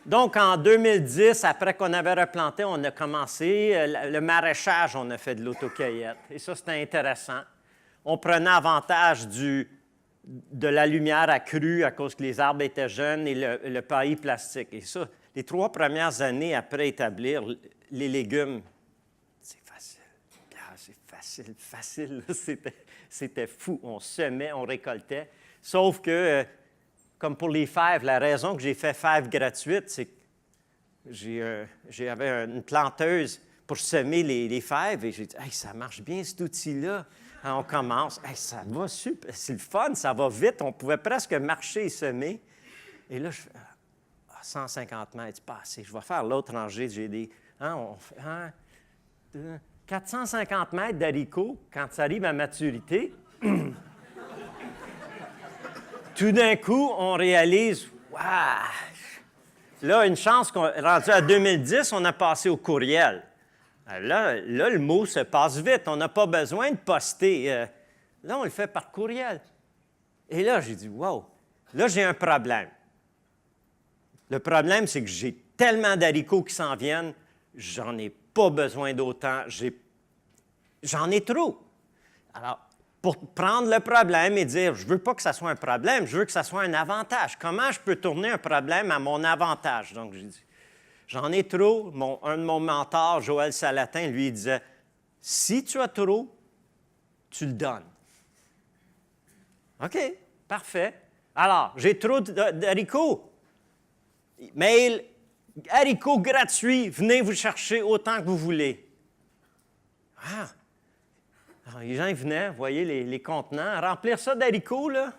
Donc, en 2010, après qu'on avait replanté, on a commencé le maraîchage, on a fait de l'autocueillette. Et ça, c'était intéressant. On prenait avantage de la lumière accrue à cause que les arbres étaient jeunes et le paillis plastique. Et ça, les 3 premières années après établir les légumes, c'est facile. C'est facile. C'était fou. On semait, on récoltait. Sauf que, comme pour les fèves, la raison que j'ai fait fèves gratuites, c'est que j'avais une planteuse pour semer les fèves et j'ai dit, hey, ça marche bien cet outil-là. On commence. Hey, ça va super. C'est le fun, ça va vite. On pouvait presque marcher et semer. Et là, je fais 150 mètres, c'est pas assez. Je vais faire l'autre rangée. J'ai des. On fait 450 mètres d'haricots quand ça arrive à maturité. Tout d'un coup, on réalise, waouh! Là, une chance qu'on est rendu à 2010, on a passé au courriel. Là, le mot se passe vite. On n'a pas besoin de poster. Là, on le fait par courriel. Et là, j'ai dit, wow! Là, j'ai un problème. Le problème, c'est que j'ai tellement d'haricots qui s'en viennent, j'en ai pas besoin d'autant. J'en ai trop. Alors, pour prendre le problème et dire, je ne veux pas que ça soit un problème, je veux que ça soit un avantage. Comment je peux tourner un problème à mon avantage? Donc, j'ai dit, J'en ai trop. Un de mon mentor, Joël Salatin, lui, il disait, si tu as trop, tu le donnes. OK, parfait. Alors, j'ai trop d'haricots. Mail, haricots gratuits, venez vous chercher autant que vous voulez. Ah! Alors, les gens ils venaient, vous voyez, les contenants, remplir ça d'haricots, là.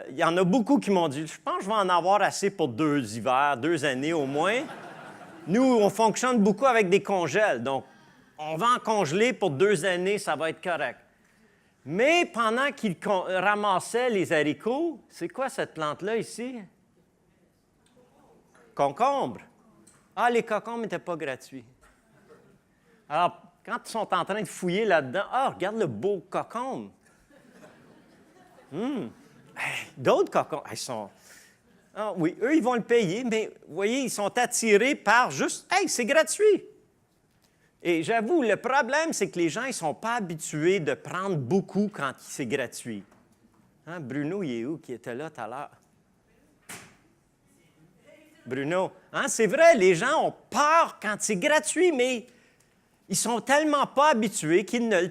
Il y en a beaucoup qui m'ont dit, je pense que je vais en avoir assez pour 2 hivers, 2 années au moins. Nous, on fonctionne beaucoup avec des congèles, donc on va en congeler pour 2 années, ça va être correct. Mais pendant qu'ils ramassaient les haricots, c'est quoi cette plante-là ici? Concombre. Ah, les concombres n'étaient pas gratuits. Alors, quand ils sont en train de fouiller là-dedans, ah, regarde le beau concombre. D'autres concombres, ils sont... Ah, oui, eux, ils vont le payer, mais vous voyez, ils sont attirés par juste, hey, c'est gratuit. Et j'avoue, le problème, c'est que les gens, ils ne sont pas habitués de prendre beaucoup quand c'est gratuit. Hein, Bruno, il est où qui était là tout à l'heure? Bruno, hein, c'est vrai, les gens ont peur quand c'est gratuit, mais ils sont tellement pas habitués qu'ils ne...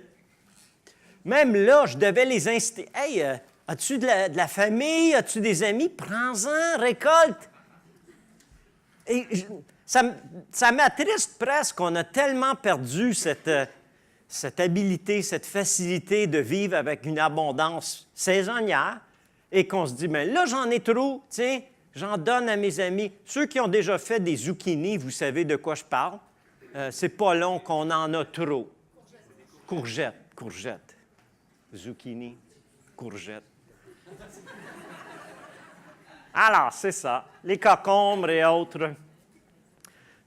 Même là, je devais les inciter. Hey, as-tu de la famille? As-tu des amis? Prends-en, récolte. Et ça m'attriste presque qu'on a tellement perdu cette habilité, cette facilité de vivre avec une abondance saisonnière et qu'on se dit, mais là, j'en ai trop, tiens, j'en donne à mes amis. Ceux qui ont déjà fait des zucchini, vous savez de quoi je parle. C'est pas long qu'on en a trop. Courgettes. Zucchini, courgettes. Alors, c'est ça, les concombres et autres.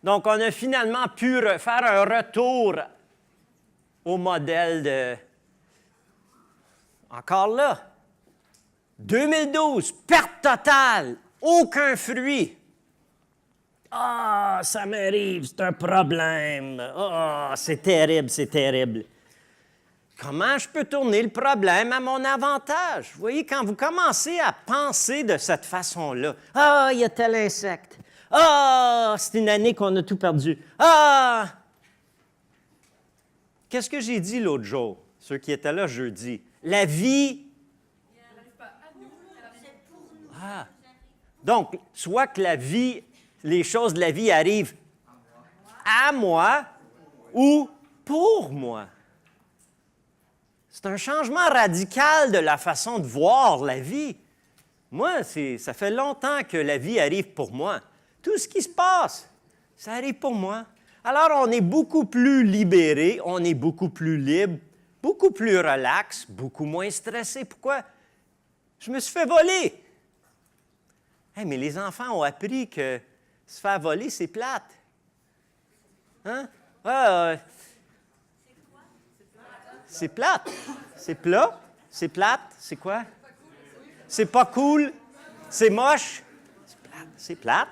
Donc, on a finalement pu faire un retour au modèle de... Encore là, 2012, perte totale, aucun fruit. Ah, ça m'arrive, c'est un problème. Ah, c'est terrible, c'est terrible. Comment je peux tourner le problème à mon avantage? Vous voyez, quand vous commencez à penser de cette façon-là, « Ah, il y a tel insecte. Ah, c'est une année qu'on a tout perdu. Ah! » Qu'est-ce que j'ai dit l'autre jour, ceux qui étaient là jeudi? La vie... Ah! Donc, soit que la vie, les choses de la vie arrivent à moi ou pour moi. C'est un changement radical de la façon de voir la vie. Moi, ça fait longtemps que la vie arrive pour moi. Tout ce qui se passe, ça arrive pour moi. Alors, on est beaucoup plus libéré, on est beaucoup plus libre, beaucoup plus relax, beaucoup moins stressé. Pourquoi? Je me suis fait voler. Hey, mais les enfants ont appris que se faire voler, c'est plate. Hein? C'est plate. C'est plat. C'est plate. C'est quoi? C'est pas cool. C'est moche. C'est plate.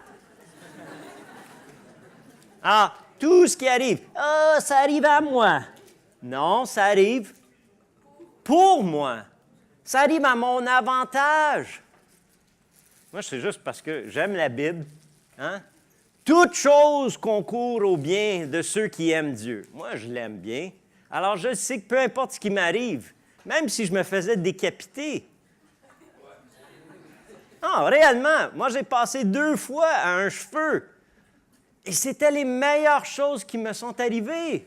Ah, tout ce qui arrive. Ah, ça arrive à moi. Non, ça arrive pour moi. Ça arrive à mon avantage. Moi, c'est juste parce que j'aime la Bible. Hein? Toute chose concourt au bien de ceux qui aiment Dieu. Moi, je l'aime bien. Alors, je sais que peu importe ce qui m'arrive, même si je me faisais décapiter. Ah, réellement, moi, j'ai passé 2 fois à un cheveu. Et c'était les meilleures choses qui me sont arrivées.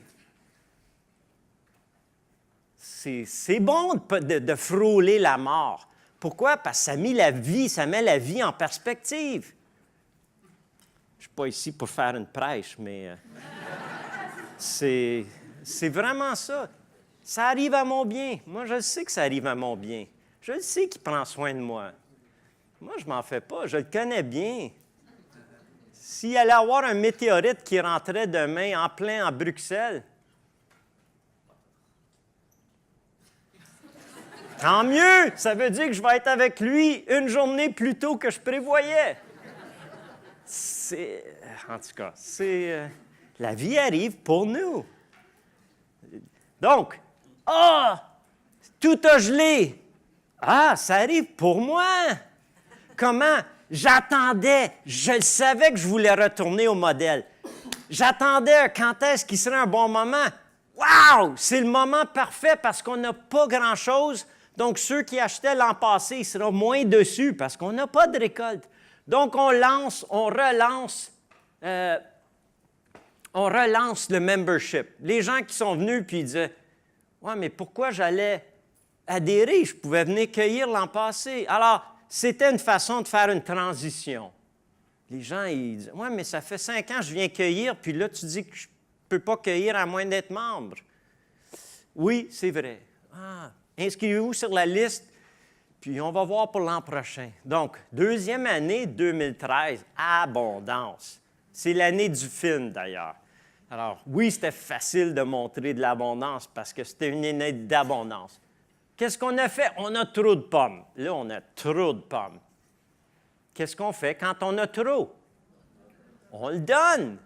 C'est bon de frôler la mort. Pourquoi? Parce que ça met la vie en perspective. Je ne suis pas ici pour faire une prêche, mais c'est vraiment ça. Ça arrive à mon bien. Moi, je sais que ça arrive à mon bien. Je sais qu'il prend soin de moi. Moi, je ne m'en fais pas. Je le connais bien. S'il allait y avoir un météorite qui rentrait demain en plein à Bruxelles, tant mieux! Ça veut dire que je vais être avec lui une journée plus tôt que je prévoyais. En tout cas, la vie arrive pour nous. Donc, tout a gelé. Ah, ça arrive pour moi. Comment? J'attendais, je le savais que je voulais retourner au modèle. J'attendais quand est-ce qu'il serait un bon moment. Wow! C'est le moment parfait parce qu'on n'a pas grand-chose. Donc, ceux qui achetaient l'an passé, ils seront moins dessus parce qu'on n'a pas de récolte. Donc, on relance le membership. Les gens qui sont venus puis ils disaient « Ouais, mais pourquoi j'allais adhérer? Je pouvais venir cueillir l'an passé. » Alors, c'était une façon de faire une transition. Les gens, ils disent « Ouais, mais ça fait 5 ans que je viens cueillir, puis là, tu dis que je ne peux pas cueillir à moins d'être membre. » Oui, c'est vrai. Ah, inscrivez-vous sur la liste, puis on va voir pour l'an prochain. Donc, deuxième année, 2013, abondance. C'est l'année du film, d'ailleurs. Alors, oui, c'était facile de montrer de l'abondance parce que c'était une année d'abondance. Qu'est-ce qu'on a fait? On a trop de pommes. Là, on a trop de pommes. Qu'est-ce qu'on fait quand on a trop? On le donne.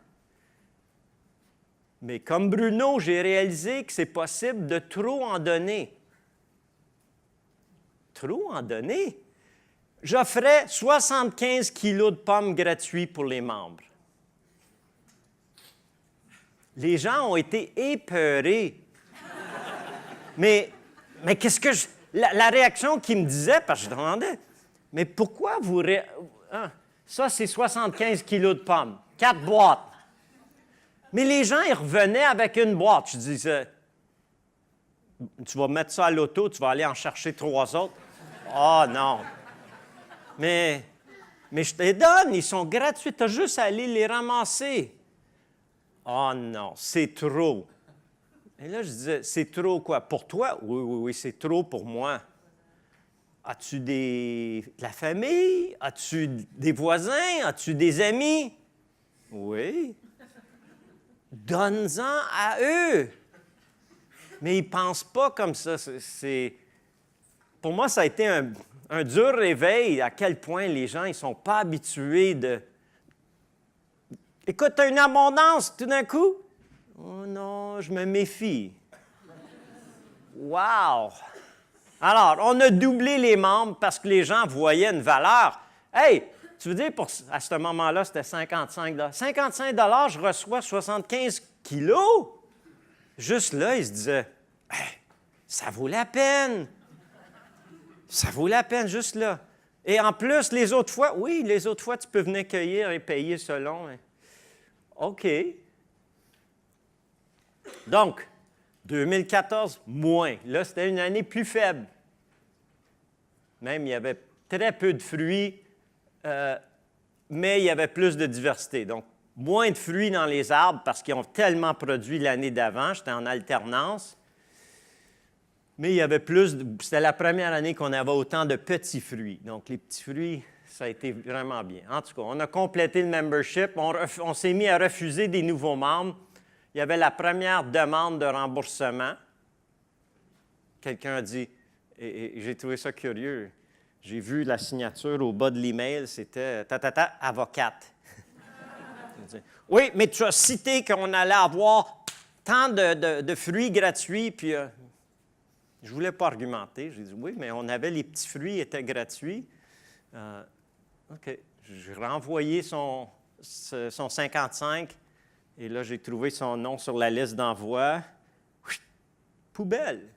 Mais comme Bruno, j'ai réalisé que c'est possible de trop en donner. Trop en donner? J'offrais 75 kilos de pommes gratuits pour les membres. Les gens ont été épeurés. Mais qu'est-ce que je... La réaction qu'ils me disaient, parce que je demandais, mais pourquoi vous... Ça, c'est 75 kilos de pommes, 4 boîtes. Mais les gens, ils revenaient avec une boîte. Je disais, tu vas mettre ça à l'auto, tu vas aller en chercher 3 autres. Ah non. Mais je te les donne, ils sont gratuits, tu as juste à aller les ramasser. Ah non, c'est trop. Et là, je disais, c'est trop quoi? Pour toi? Oui, c'est trop pour moi. As-tu de la famille? As-tu des voisins? As-tu des amis? Oui. Donne-en à eux. Mais ils ne pensent pas comme ça. Pour moi, ça a été un dur réveil à quel point les gens ne sont pas habitués de... Écoute, tu as une abondance tout d'un coup? Oh non, je me méfie. Wow! Alors, on a doublé les membres parce que les gens voyaient une valeur. Hey, tu veux dire, à ce moment-là, c'était 55 $. 55 $, je reçois 75 kilos. Juste là, ils se disaient, hey, ça vaut la peine. Ça vaut la peine, juste là. Et en plus, les autres fois, oui, les autres fois, tu peux venir cueillir et payer selon. OK. Donc, 2014, moins. Là, c'était une année plus faible. Même, il y avait très peu de fruits, mais il y avait plus de diversité. Donc, moins de fruits dans les arbres parce qu'ils ont tellement produit l'année d'avant. J'étais en alternance. Mais il y avait plus, c'était la première année qu'on avait autant de petits fruits. Donc, les petits fruits, ça a été vraiment bien. En tout cas, on a complété le membership. On s'est mis à refuser des nouveaux membres. Il y avait la première demande de remboursement. Quelqu'un a dit, et j'ai trouvé ça curieux, j'ai vu la signature au bas de l'email, c'était « avocate ». Oui, mais tu as cité qu'on allait avoir tant de fruits gratuits, puis je ne voulais pas argumenter. J'ai dit « oui, mais on avait les petits fruits, étaient gratuits ». OK. J'ai renvoyé son 55. Et là, j'ai trouvé son nom sur la liste d'envoi. Poubelle.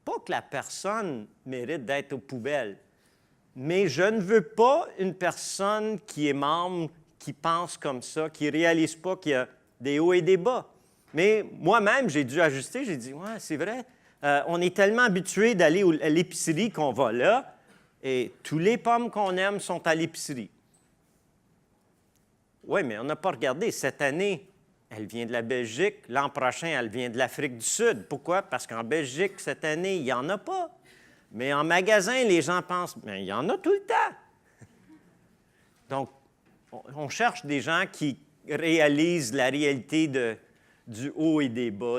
Pas que la personne mérite d'être aux poubelles, mais je ne veux pas une personne qui est membre, qui pense comme ça, qui ne réalise pas qu'il y a des hauts et des bas. Mais moi-même, j'ai dû ajuster. J'ai dit, ouais, c'est vrai. On est tellement habitué d'aller à l'épicerie qu'on va là, et tous les pommes qu'on aime sont à l'épicerie. Oui, mais on n'a pas regardé. Cette année, elle vient de la Belgique. L'an prochain, elle vient de l'Afrique du Sud. Pourquoi? Parce qu'en Belgique, cette année, il n'y en a pas. Mais en magasin, les gens pensent, mais il y en a tout le temps. Donc, on cherche des gens qui réalisent la réalité du haut et des bas.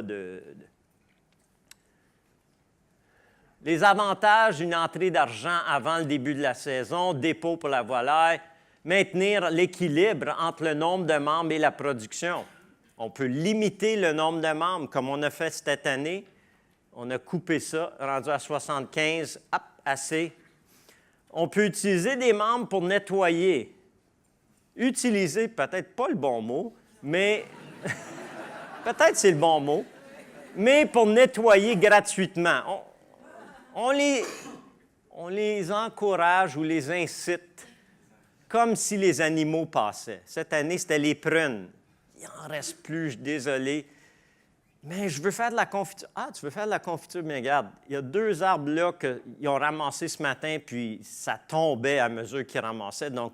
Les avantages d'une entrée d'argent avant le début de la saison, dépôt pour la volaille, maintenir l'équilibre entre le nombre de membres et la production. On peut limiter le nombre de membres, comme on a fait cette année. On a coupé ça, rendu à 75, hop, assez. On peut utiliser des membres pour nettoyer. Utiliser, peut-être pas le bon mot, mais peut-être c'est le bon mot, mais pour nettoyer gratuitement. On les encourage ou les incite comme si les animaux passaient. Cette année, c'était les prunes. Il n'en reste plus, je suis désolé. Mais je veux faire de la confiture. Ah, tu veux faire de la confiture? Mais regarde, il y a 2 arbres là qu'ils ont ramassés ce matin, puis ça tombait à mesure qu'ils ramassaient. Donc,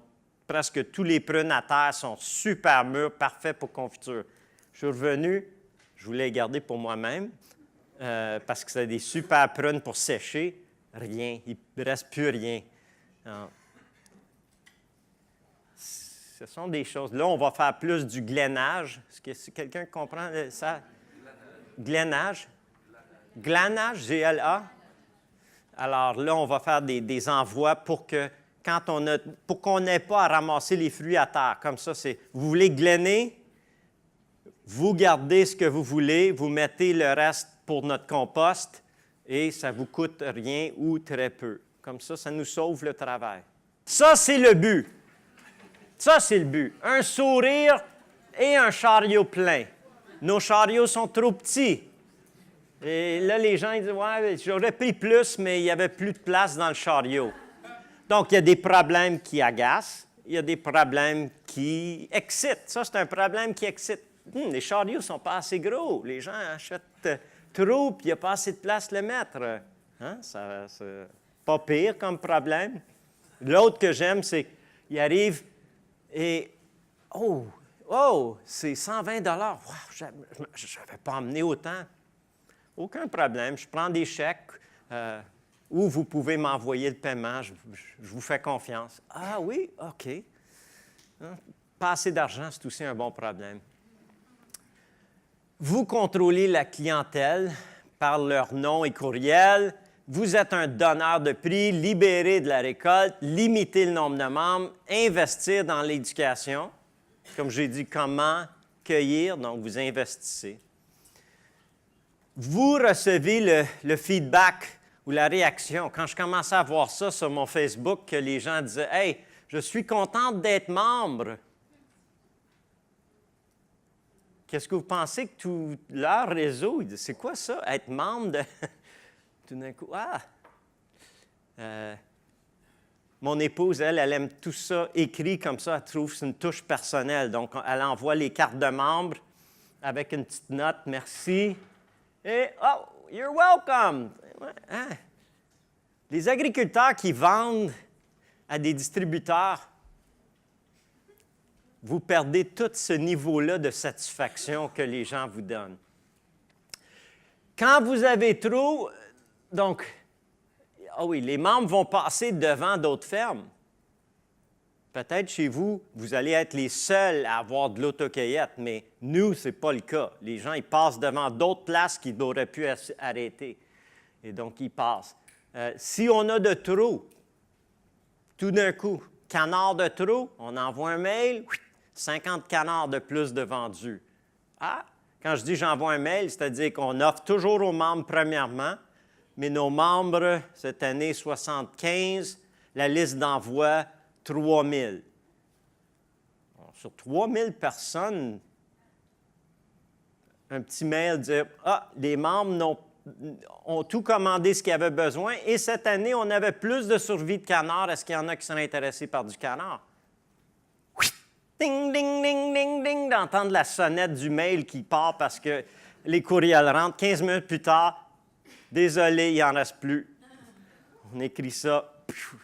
presque tous les prunes à terre sont super mûrs, parfaits pour confiture. Je suis revenu, je voulais les garder pour moi-même, parce que c'est des super prunes pour sécher. Rien, il ne reste plus rien. Alors, ce sont des choses. Là, on va faire plus du glainage. Est-ce que quelqu'un comprend ça? Glainage. Glanage, G-L-A. Alors là, on va faire des envois pour qu'on n'ait pas à ramasser les fruits à terre. Comme ça, vous voulez glainer, vous gardez ce que vous voulez, vous mettez le reste pour notre compost et ça ne vous coûte rien ou très peu. Comme ça, ça nous sauve le travail. Ça, c'est le but. Ça, c'est le but. Un sourire et un chariot plein. Nos chariots sont trop petits. Et là, les gens ils disent « Ouais, j'aurais pris plus, mais il n'y avait plus de place dans le chariot. » Donc, il y a des problèmes qui agacent, il y a des problèmes qui excitent. Ça, c'est un problème qui excite. Les chariots ne sont pas assez gros. Les gens achètent trop, puis il n'y a pas assez de place le mettre. Hein? C'est pas pire comme problème. L'autre que j'aime, c'est qu'il arrive et « Oh, c'est 120 $. Wow, je n'avais pas emmené autant. » Aucun problème. Je prends des chèques ou vous pouvez m'envoyer le paiement. Je vous fais confiance. Ah oui? OK. Pas assez d'argent, c'est aussi un bon problème. Vous contrôlez la clientèle par leur nom et courriel. Vous êtes un donneur de prix, libéré de la récolte, limiter le nombre de membres, investir dans l'éducation. Comme j'ai dit, comment cueillir, donc vous investissez. Vous recevez le feedback ou la réaction. Quand je commençais à voir ça sur mon Facebook, que les gens disaient « Hey, je suis contente d'être membre. » Qu'est-ce que vous pensez que tout leur réseau, c'est quoi ça, être membre de... Tout d'un coup, mon épouse, elle aime tout ça écrit comme ça, elle trouve que c'est une touche personnelle. Donc, elle envoie les cartes de membres avec une petite note, merci. Et, oh, you're welcome. Hein? Les agriculteurs qui vendent à des distributeurs, vous perdez tout ce niveau-là de satisfaction que les gens vous donnent. Quand vous avez trop, donc, ah oui, les membres vont passer devant d'autres fermes. Peut-être chez vous, vous allez être les seuls à avoir de l'autocueillette, mais nous, ce n'est pas le cas. Les gens, ils passent devant d'autres places qu'ils auraient pu arrêter. Et donc, ils passent. Si on a de trop, tout d'un coup, canard de trop, on envoie un mail, 50 canards de plus de vendus. Ah, quand je dis j'envoie un mail, c'est-à-dire qu'on offre toujours aux membres premièrement, mais nos membres, cette année, 75, la liste d'envoi, 3000. Sur 3000 personnes, un petit mail dire « Ah, les membres ont tout commandé ce qu'ils avaient besoin et cette année, on avait plus de survie de canard. Est-ce qu'il y en a qui sont intéressés par du canard? » Ding, ding, ding, ding, ding, d'entendre la sonnette du mail qui part parce que les courriels rentrent. 15 minutes plus tard, désolé, il n'en reste plus. On écrit ça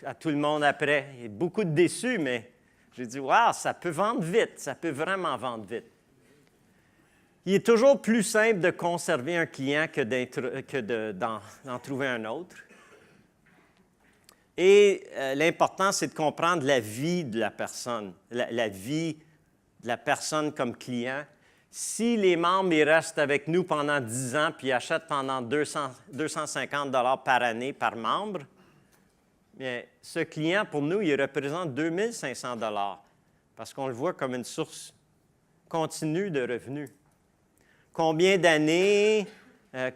à tout le monde après. Il y a beaucoup de déçus, mais j'ai dit, wow, ça peut vendre vite, ça peut vraiment vendre vite. Il est toujours plus simple de conserver un client que d'en trouver un autre. Et l'important, c'est de comprendre la vie de la personne, la vie de la personne comme client. Si les membres ils restent avec nous pendant 10 ans puis achètent pendant 250 $ par année par membre, bien, ce client, pour nous, il représente 2500 $ parce qu'on le voit comme une source continue de revenus. Combien d'années,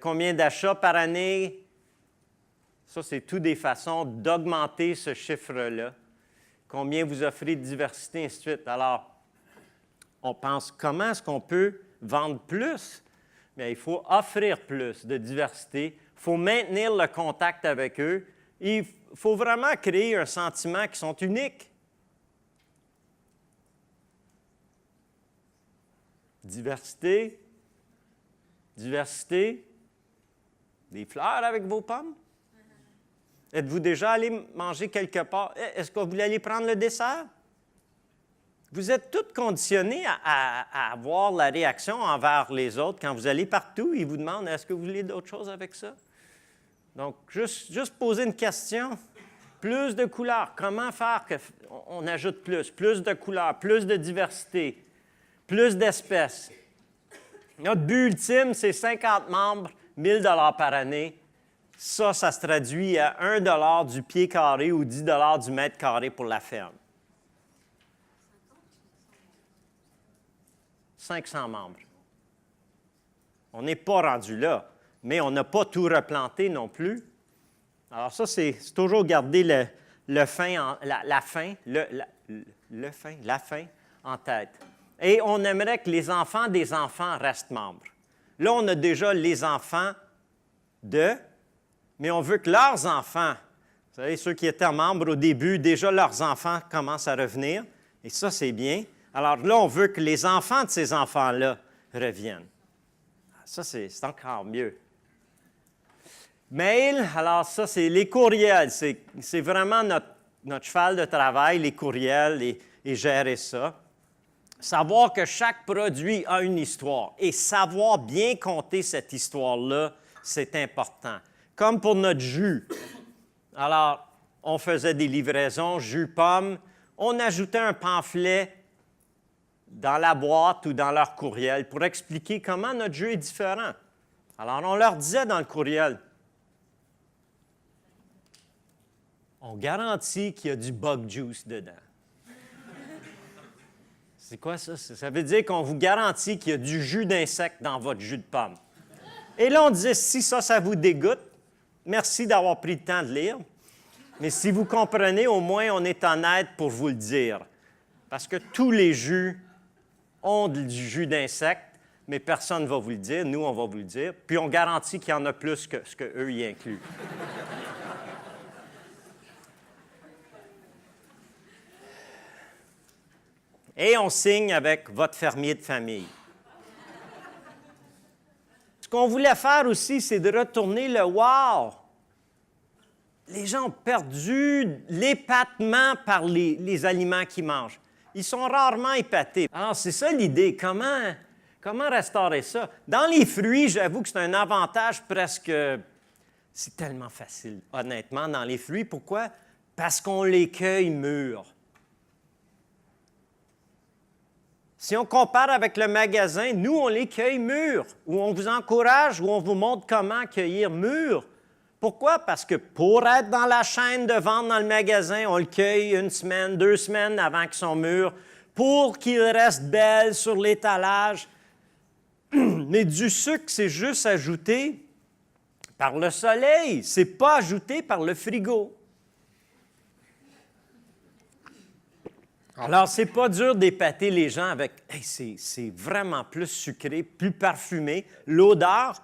combien d'achats par année? Ça, c'est toutes des façons d'augmenter ce chiffre-là. Combien vous offrez de diversité, ainsi de suite. Alors, on pense comment est-ce qu'on peut vendre plus? Bien, il faut offrir plus de diversité. Il faut maintenir le contact avec eux. Il faut vraiment créer un sentiment qu'ils sont uniques. Diversité. Diversité. Des fleurs avec vos pommes? Êtes-vous déjà allé manger quelque part? Est-ce que vous voulez aller prendre le dessert? Vous êtes tous conditionnés à avoir la réaction envers les autres. Quand vous allez partout, ils vous demandent, est-ce que vous voulez d'autres choses avec ça? Donc, juste poser une question. Plus de couleurs. Comment faire qu'on ajoute plus? Plus de couleurs, plus de diversité, plus d'espèces. Notre but ultime, c'est 50 membres, 1 000 $ par année. Ça se traduit à 1 $ du pied carré ou 10 $ du mètre carré pour la ferme. 500 membres. On n'est pas rendu là, mais on n'a pas tout replanté non plus. Alors ça, c'est toujours garder la fin en tête. Et on aimerait que les enfants des enfants restent membres. Là, on a déjà les enfants mais on veut que leurs enfants, vous savez, ceux qui étaient membres au début, déjà leurs enfants commencent à revenir. Et ça, c'est bien. Alors là, on veut que les enfants de ces enfants-là reviennent. Ça, c'est encore mieux. Mail, alors ça, c'est les courriels. C'est vraiment notre cheval de travail, les courriels, et gérer ça. Savoir que chaque produit a une histoire et savoir bien compter cette histoire-là, c'est important. Comme pour notre jus. Alors, on faisait des livraisons, jus pomme. On ajoutait un pamphlet dans la boîte ou dans leur courriel pour expliquer comment notre jus est différent. Alors, on leur disait dans le courriel, on garantit qu'il y a du bug juice dedans. C'est quoi ça? Ça veut dire qu'on vous garantit qu'il y a du jus d'insecte dans votre jus de pomme. Et là, on disait, si ça vous dégoûte, merci d'avoir pris le temps de lire. Mais si vous comprenez, au moins, on est honnête pour vous le dire. Parce que tous les jus ont du jus d'insecte, mais personne ne va vous le dire. Nous, on va vous le dire. Puis on garantit qu'il y en a plus que ce qu'eux y incluent. Et on signe avec votre fermier de famille. Ce qu'on voulait faire aussi, c'est de retourner le « wow ». Les gens ont perdu l'épatement par les aliments qu'ils mangent. Ils sont rarement épatés. Alors, c'est ça l'idée. Comment restaurer ça? Dans les fruits, j'avoue que c'est un avantage presque... C'est tellement facile, honnêtement, dans les fruits. Pourquoi? Parce qu'on les cueille mûrs. Si on compare avec le magasin, nous, on les cueille mûrs, ou on vous encourage, ou on vous montre comment cueillir mûrs. Pourquoi? Parce que pour être dans la chaîne de vente dans le magasin, on le cueille 1 semaine, 2 semaines avant qu'ils sont mûrs, pour qu'ils restent belles sur l'étalage. Mais du sucre, c'est juste ajouté par le soleil, c'est pas ajouté par le frigo. Alors, c'est pas dur d'épater les gens avec hey, c'est vraiment plus sucré, plus parfumé. L'odeur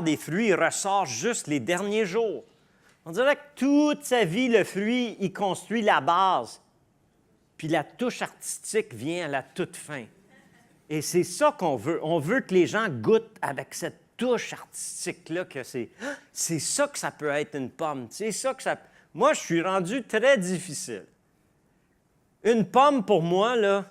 des fruits ressort juste les derniers jours. On dirait que toute sa vie, le fruit, il construit la base. Puis la touche artistique vient à la toute fin. Et c'est ça qu'on veut. On veut que les gens goûtent avec cette touche artistique-là, que c'est ça que ça peut être une pomme. C'est ça que ça... Moi, je suis rendu très difficile. Une pomme, pour moi, là,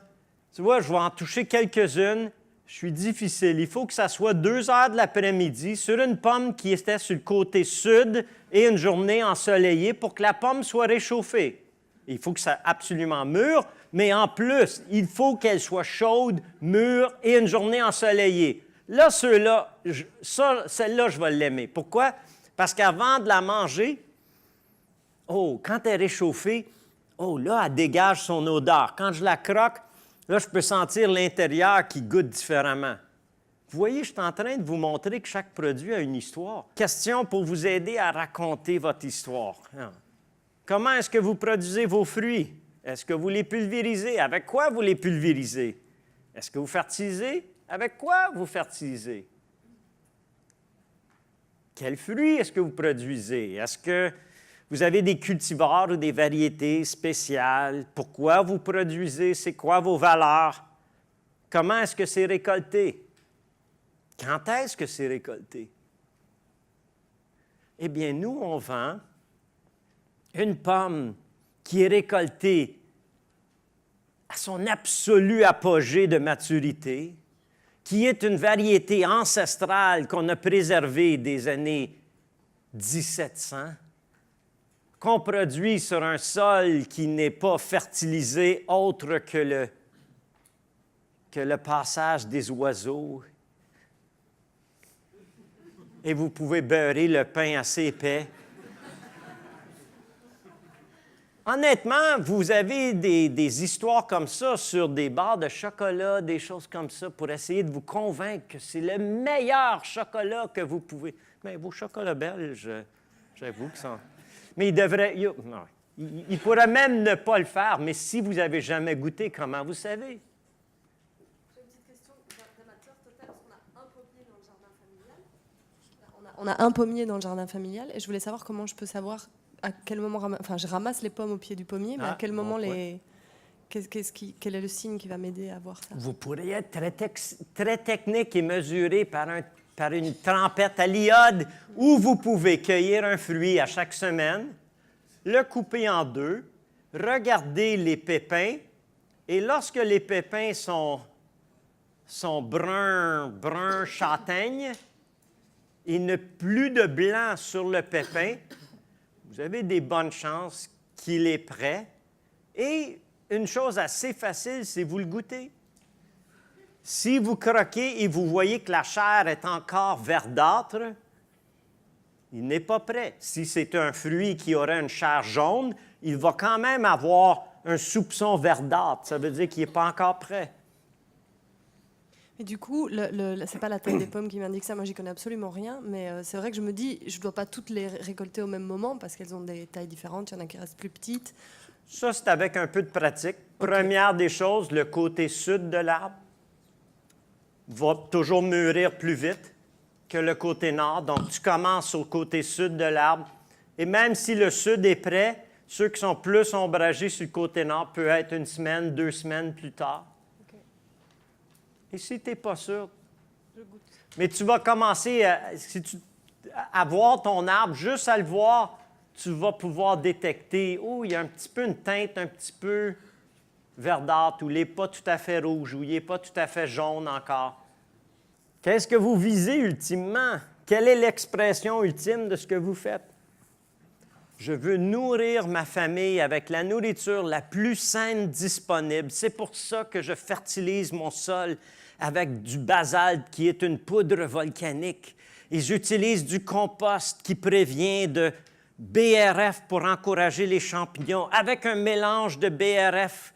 tu vois, je vais en toucher quelques-unes. Je suis difficile. Il faut que ça soit 2 heures de l'après-midi sur une pomme qui était sur le côté sud et une journée ensoleillée pour que la pomme soit réchauffée. Il faut que ça soit absolument mûr, mais en plus, il faut qu'elle soit chaude, mûre et une journée ensoleillée. Là, celle-là, je vais l'aimer. Pourquoi? Parce qu'avant de la manger, quand elle est réchauffée, là, elle dégage son odeur. Quand je la croque, là, je peux sentir l'intérieur qui goûte différemment. Vous voyez, je suis en train de vous montrer que chaque produit a une histoire. Question pour vous aider à raconter votre histoire. Comment est-ce que vous produisez vos fruits? Est-ce que vous les pulvérisez? Avec quoi vous les pulvérisez? Est-ce que vous fertilisez? Avec quoi vous fertilisez? Quels fruits est-ce que vous produisez? Est-ce que vous avez des cultivars ou des variétés spéciales? Pourquoi vous produisez? C'est quoi vos valeurs? Comment est-ce que c'est récolté? Quand est-ce que c'est récolté? Eh bien, nous, on vend une pomme qui est récoltée à son absolu apogée de maturité, qui est une variété ancestrale qu'on a préservée des années 1700, qu'on produit sur un sol qui n'est pas fertilisé autre que le passage des oiseaux. Et vous pouvez beurrer le pain assez épais. Honnêtement, vous avez des histoires comme ça sur des barres de chocolat, des choses comme ça, pour essayer de vous convaincre que c'est le meilleur chocolat que vous pouvez. Mais vos chocolats belges, j'avoue que ça... Mais il pourrait même ne pas le faire, mais si vous n'avez jamais goûté, comment vous savez? J'ai une petite question d'amateur total, parce qu'on a un pommier dans le jardin familial. On a un pommier dans le jardin familial, et je voulais savoir comment je peux savoir à quel moment... Enfin, je ramasse les pommes au pied du pommier, mais à quel moment les... Quel est le signe qui va m'aider à voir ça? Vous pourriez être très technique et mesuré par une trempette à l'iode où vous pouvez cueillir un fruit à chaque semaine, le couper en deux, regarder les pépins, et lorsque les pépins sont brun châtaigne, il n'y a plus de blanc sur le pépin, vous avez des bonnes chances qu'il est prêt. Et une chose assez facile, c'est vous le goûter. Si vous croquez et vous voyez que la chair est encore verdâtre, il n'est pas prêt. Si c'est un fruit qui aurait une chair jaune, il va quand même avoir un soupçon verdâtre. Ça veut dire qu'il n'est pas encore prêt. Et du coup, c'est pas la taille des pommes qui m'indique ça. Moi, j'y connais absolument rien. Mais c'est vrai que je me dis, je ne dois pas toutes les récolter au même moment parce qu'elles ont des tailles différentes. Il y en a qui restent plus petites. Ça, c'est avec un peu de pratique. Première des choses, le côté sud de l'arbre va toujours mûrir plus vite que le côté nord. Donc, tu commences au côté sud de l'arbre. Et même si le sud est prêt, ceux qui sont plus ombragés sur le côté nord peuvent être 1 semaine, 2 semaines plus tard. Okay. Et si tu n'es pas sûr, je goûte. Mais tu vas commencer à voir ton arbre, juste à le voir, tu vas pouvoir détecter, oh, il y a un petit peu une teinte un petit peu verdâtre, ou il n'est pas tout à fait rouge, ou il n'est pas tout à fait jaune encore. Qu'est-ce que vous visez ultimement? Quelle est l'expression ultime de ce que vous faites? Je veux nourrir ma famille avec la nourriture la plus saine disponible. C'est pour ça que je fertilise mon sol avec du basalte qui est une poudre volcanique. Et j'utilise du compost qui prévient de BRF pour encourager les champignons, avec un mélange de BRF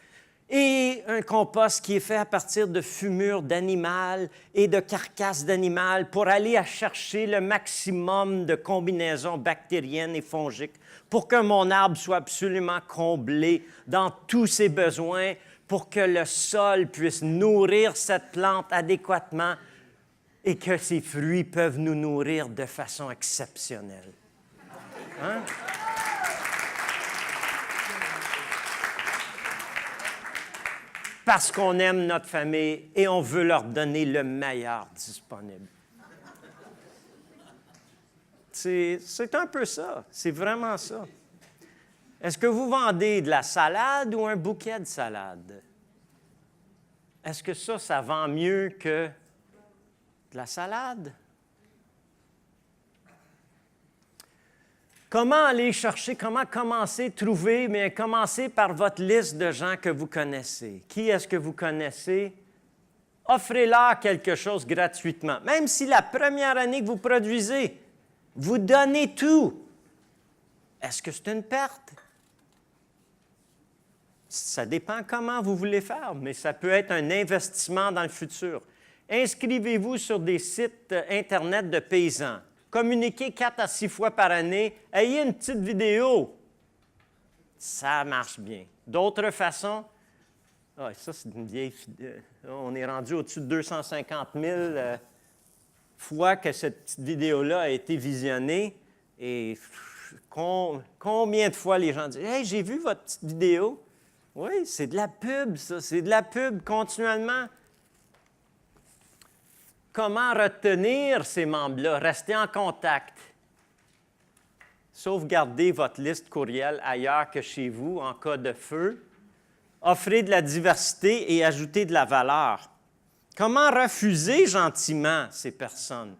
et un compost qui est fait à partir de fumure d'animal et de carcasses d'animal pour aller chercher le maximum de combinaisons bactériennes et fongiques pour que mon arbre soit absolument comblé dans tous ses besoins, pour que le sol puisse nourrir cette plante adéquatement et que ses fruits peuvent nous nourrir de façon exceptionnelle. Hein? Parce qu'on aime notre famille et on veut leur donner le meilleur disponible. C'est un peu ça. C'est vraiment ça. Est-ce que vous vendez de la salade ou un bouquet de salade? Est-ce que ça vend mieux que de la salade? Comment aller chercher, comment commencer, trouver, mais commencez par votre liste de gens que vous connaissez. Qui est-ce que vous connaissez? Offrez-leur quelque chose gratuitement. Même si la première année que vous produisez, vous donnez tout. Est-ce que c'est une perte? Ça dépend comment vous voulez faire, mais ça peut être un investissement dans le futur. Inscrivez-vous sur des sites Internet de paysans. Communiquez 4 à 6 fois par année. Ayez une petite vidéo. Ça marche bien. D'autres façons, ça c'est une vieille... on est rendu au-dessus de 250 000 fois que cette petite vidéo-là a été visionnée. Et combien de fois les gens disent « Hey, j'ai vu votre petite vidéo. » Oui, c'est de la pub, ça. C'est de la pub continuellement. Comment retenir ces membres-là? Rester en contact. Sauvegardez votre liste courriel ailleurs que chez vous en cas de feu. Offrez de la diversité et ajoutez de la valeur. Comment refuser gentiment ces personnes?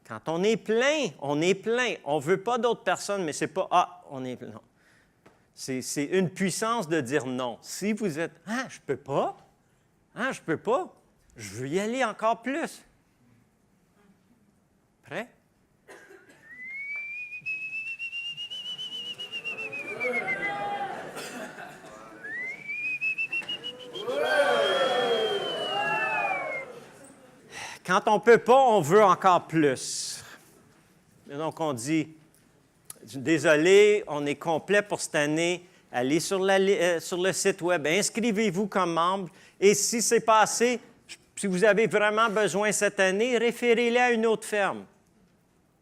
Quand on est plein, on est plein. On ne veut pas d'autres personnes, mais ce n'est pas « Ah, on est plein ». C'est une puissance de dire non. Si vous êtes « Ah, je ne peux pas. Ah, je ne peux pas. Je veux y aller encore plus. » Prêt? Quand on ne peut pas, on veut encore plus. Et donc, on dit, désolé, on est complet pour cette année. Allez sur le site Web, inscrivez-vous comme membre. Et si ce n'est pas assez, si vous avez vraiment besoin cette année, référez-les à une autre ferme.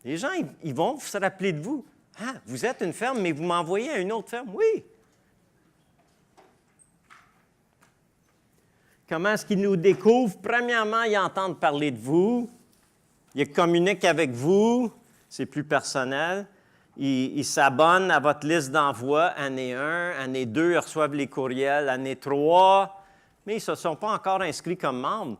Les gens, ils vont se rappeler de vous. Ah, vous êtes une ferme, mais vous m'envoyez à une autre ferme? Oui. Comment est-ce qu'ils nous découvrent? Premièrement, ils entendent parler de vous. Ils communiquent avec vous. C'est plus personnel. Ils s'abonnent à votre liste d'envoi année 1, année 2, ils reçoivent les courriels, année 3, mais ils ne se sont pas encore inscrits comme membres.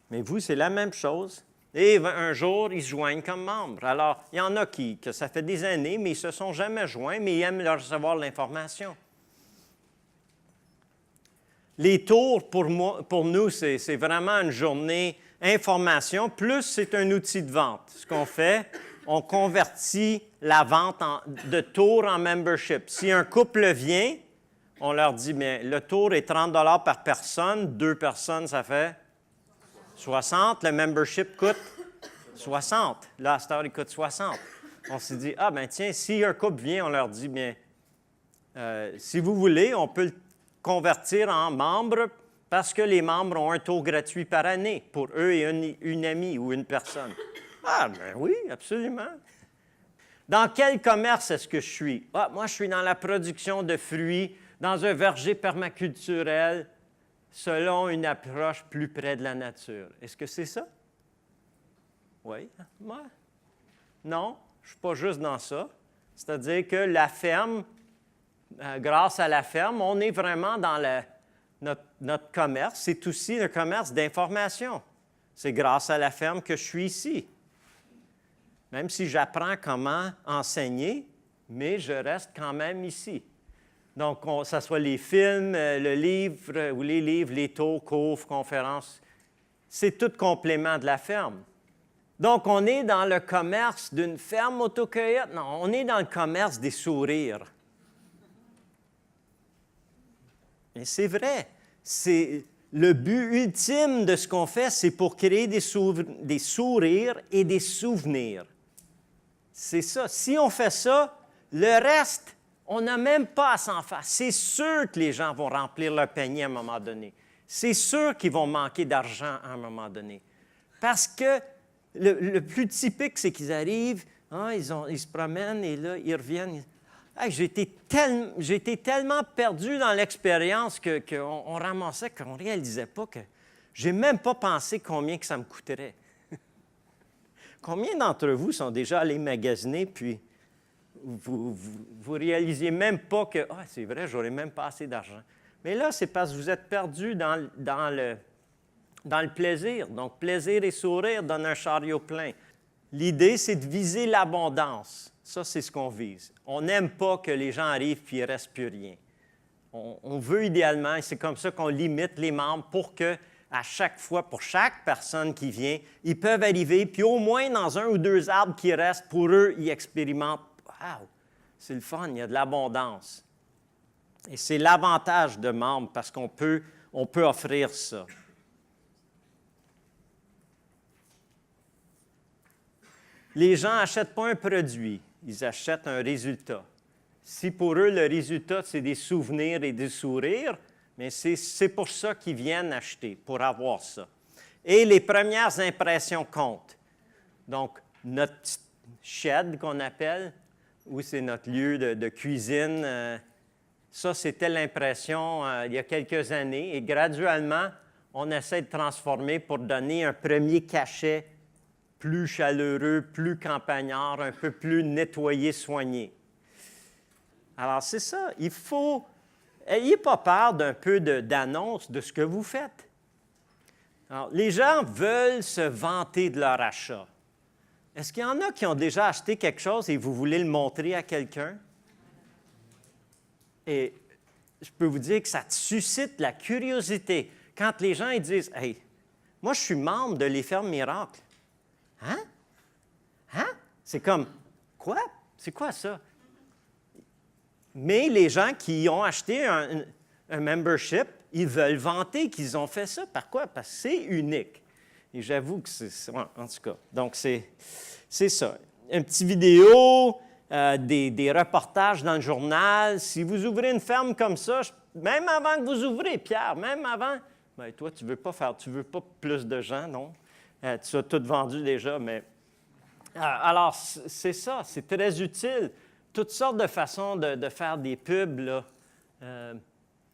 Mais vous, c'est la même chose. Et un jour, ils se joignent comme membres. Alors, il y en a que ça fait des années, mais ils ne se sont jamais joints, mais ils aiment recevoir l'information. Les tours, pour nous, c'est vraiment une journée information, plus c'est un outil de vente. Ce qu'on fait, on convertit la vente de tours en membership. Si un couple vient, on leur dit, bien, le tour est 30 $ par personne, 2 personnes, ça fait 60. Le membership coûte 60. Là, à cette heure, il coûte 60. On s'est dit, ah ben tiens, si un couple vient, on leur dit, bien, si vous voulez, on peut le convertir en membres parce que les membres ont un tour gratuit par année pour eux et une amie ou une personne. Ah, ben oui, absolument. Dans quel commerce est-ce que je suis? Ah, moi, je suis dans la production de fruits, dans un verger permaculturel, selon une approche plus près de la nature. Est-ce que c'est ça? Oui. Moi? Non, je ne suis pas juste dans ça. C'est-à-dire que la ferme, grâce à la ferme, on est vraiment dans notre commerce. C'est aussi un commerce d'information. C'est grâce à la ferme que je suis ici. Même si j'apprends comment enseigner, mais je reste quand même ici. Donc, que ce soit les films, le livre, ou les livres, les tours, cours, conférences, c'est tout complément de la ferme. Donc, on est dans le commerce d'une ferme autocueillette. Non, on est dans le commerce des sourires. Et c'est vrai. C'est le but ultime de ce qu'on fait, c'est pour créer des sourires et des souvenirs. C'est ça. Si on fait ça, le reste, on n'a même pas à s'en faire. C'est sûr que les gens vont remplir leur panier à un moment donné. C'est sûr qu'ils vont manquer d'argent à un moment donné. Parce que le plus typique, c'est qu'ils arrivent, hein, ils se promènent et là, ils reviennent. Hey, j'ai été tellement perdu dans l'expérience qu'on ramassait, qu'on ne réalisait pas que je n'ai même pas pensé combien que ça me coûterait. Combien d'entre vous sont déjà allés magasiner, puis vous réalisiez même pas que « Ah, c'est vrai, je n'aurais même pas assez d'argent. » Mais là, c'est parce que vous êtes perdu dans le plaisir. Donc, plaisir et sourire donnent un chariot plein. L'idée, c'est de viser l'abondance. Ça, c'est ce qu'on vise. On n'aime pas que les gens arrivent puis il ne reste plus rien. On veut idéalement, et c'est comme ça qu'on limite les membres pour que, à chaque fois, pour chaque personne qui vient, ils peuvent arriver, puis au moins dans 1 ou 2 arbres qui restent, pour eux, ils expérimentent. Wow! C'est le fun, il y a de l'abondance. Et c'est l'avantage de membres parce qu'on peut offrir ça. Les gens n'achètent pas un produit, ils achètent un résultat. Si pour eux, le résultat, c'est des souvenirs et des sourires, mais c'est pour ça qu'ils viennent acheter, pour avoir ça. Et les premières impressions comptent. Donc, notre shed qu'on appelle, où c'est notre lieu de cuisine, ça, c'était l'impression il y a quelques années. Et graduellement, on essaie de transformer pour donner un premier cachet plus chaleureux, plus campagnard, un peu plus nettoyé, soigné. Alors, c'est ça. Il faut... Ayez pas peur d'un peu d'annonce de ce que vous faites. Alors, les gens veulent se vanter de leur achat. Est-ce qu'il y en a qui ont déjà acheté quelque chose et vous voulez le montrer à quelqu'un? Et je peux vous dire que ça suscite la curiosité. Quand les gens ils disent « Hey, moi, je suis membre de Les Fermes Miracles. » Hein? Hein? C'est comme « Quoi? C'est quoi ça? » Mais les gens qui ont acheté un membership, ils veulent vanter qu'ils ont fait ça. Par quoi? Parce que c'est unique. Et j'avoue que c'est... En tout cas, donc c'est ça. Une petite vidéo, des reportages dans le journal. Si vous ouvrez une ferme comme ça, même avant que vous ouvrez, Pierre, même avant, bien, toi, tu ne veux pas plus de gens, non? Tu as tout vendu déjà, mais... alors, c'est ça, c'est très utile. Toutes sortes de façons de faire des pubs, là.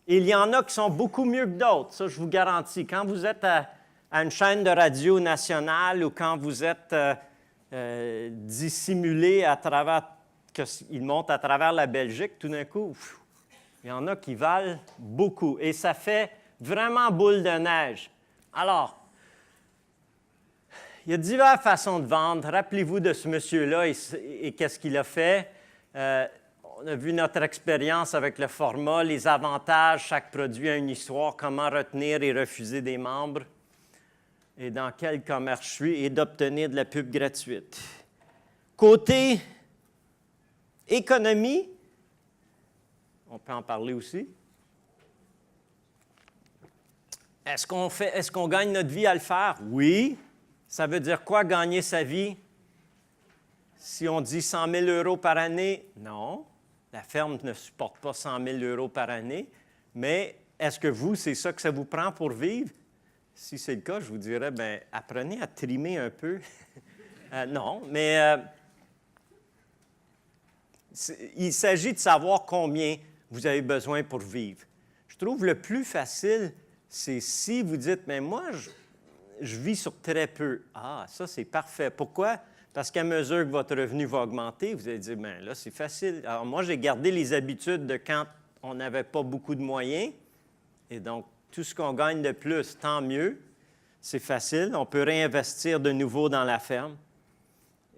Il y en a qui sont beaucoup mieux que d'autres, ça, je vous garantis. Quand vous êtes à une chaîne de radio nationale ou quand vous êtes dissimulé à travers, qu'ils montent à travers la Belgique, tout d'un coup, il y en a qui valent beaucoup. Et ça fait vraiment boule de neige. Alors, il y a diverses façons de vendre. Rappelez-vous de ce monsieur-là et qu'est-ce qu'il a fait. On a vu notre expérience avec le format, les avantages, chaque produit a une histoire, comment retenir et refuser des membres, et dans quel commerce je suis, et d'obtenir de la pub gratuite. Côté économie, on peut en parler aussi. Est-ce qu'on gagne notre vie à le faire? Oui. Ça veut dire quoi, gagner sa vie? Si on dit 100 000 € par année, non. La ferme ne supporte pas 100 000 € par année. Mais est-ce que vous, c'est ça que ça vous prend pour vivre? Si c'est le cas, je vous dirais, bien, apprenez à trimer un peu. Non, mais il s'agit de savoir combien vous avez besoin pour vivre. Je trouve le plus facile, c'est si vous dites, mais moi, je vis sur très peu. Ah, ça, c'est parfait. Pourquoi? Parce qu'à mesure que votre revenu va augmenter, vous allez dire, bien là, c'est facile. Alors moi, j'ai gardé les habitudes de quand on n'avait pas beaucoup de moyens. Et donc, tout ce qu'on gagne de plus, tant mieux. C'est facile. On peut réinvestir de nouveau dans la ferme.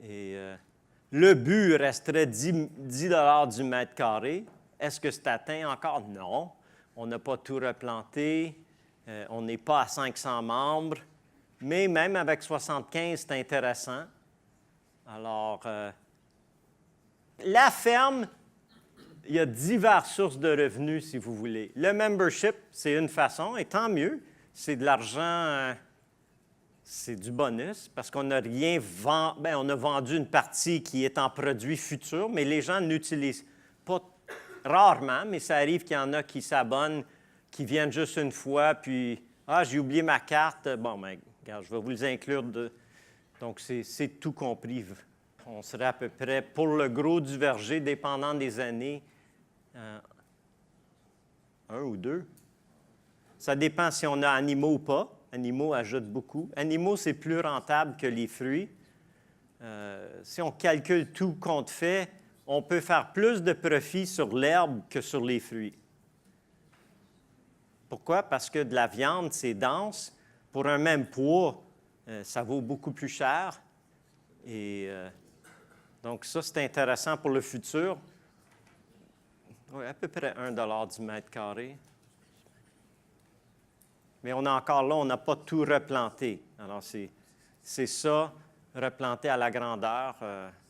Et le but resterait 10 $ du mètre carré. Est-ce que c'est atteint encore? Non. On n'a pas tout replanté. On n'est pas à 500 membres. Mais même avec 75, c'est intéressant. Alors, la ferme, il y a diverses sources de revenus, si vous voulez. Le membership, c'est une façon, et tant mieux. C'est de l'argent, c'est du bonus, parce qu'on n'a rien vendu. Bien, on a vendu une partie qui est en produit futur, mais les gens n'utilisent pas rarement, mais ça arrive qu'il y en a qui s'abonnent, qui viennent juste une fois, puis « Ah, j'ai oublié ma carte. » Bon, bien, regarde, je vais vous les inclure. Donc, c'est tout compris. On serait à peu près, pour le gros du verger, dépendant des années, 1 ou 2. Ça dépend si on a animaux ou pas. Animaux ajoutent beaucoup. Animaux, c'est plus rentable que les fruits. Si on calcule tout compte fait, on peut faire plus de profit sur l'herbe que sur les fruits. Pourquoi? Parce que de la viande, c'est dense. Pour un même poids, ça vaut beaucoup plus cher. Et donc, ça, c'est intéressant pour le futur. Oui, à peu près 1 $ du mètre carré. Mais on est encore là, on n'a pas tout replanté. Alors, c'est ça, replanter à la grandeur,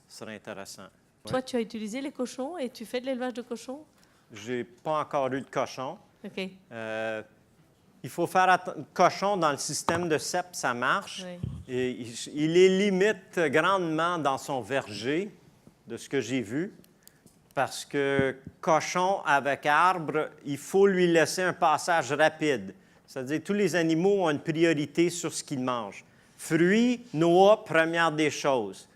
serait intéressant. Toi, tu as utilisé les cochons et tu fais de l'élevage de cochons? Je n'ai pas encore eu de cochon. OK. Il faut faire cochon dans le système de cep, ça marche. Oui. Et il les limite grandement dans son verger, de ce que j'ai vu, parce que cochon avec arbre, il faut lui laisser un passage rapide. C'est-à-dire tous les animaux ont une priorité sur ce qu'ils mangent. Fruits, noix, première des choses.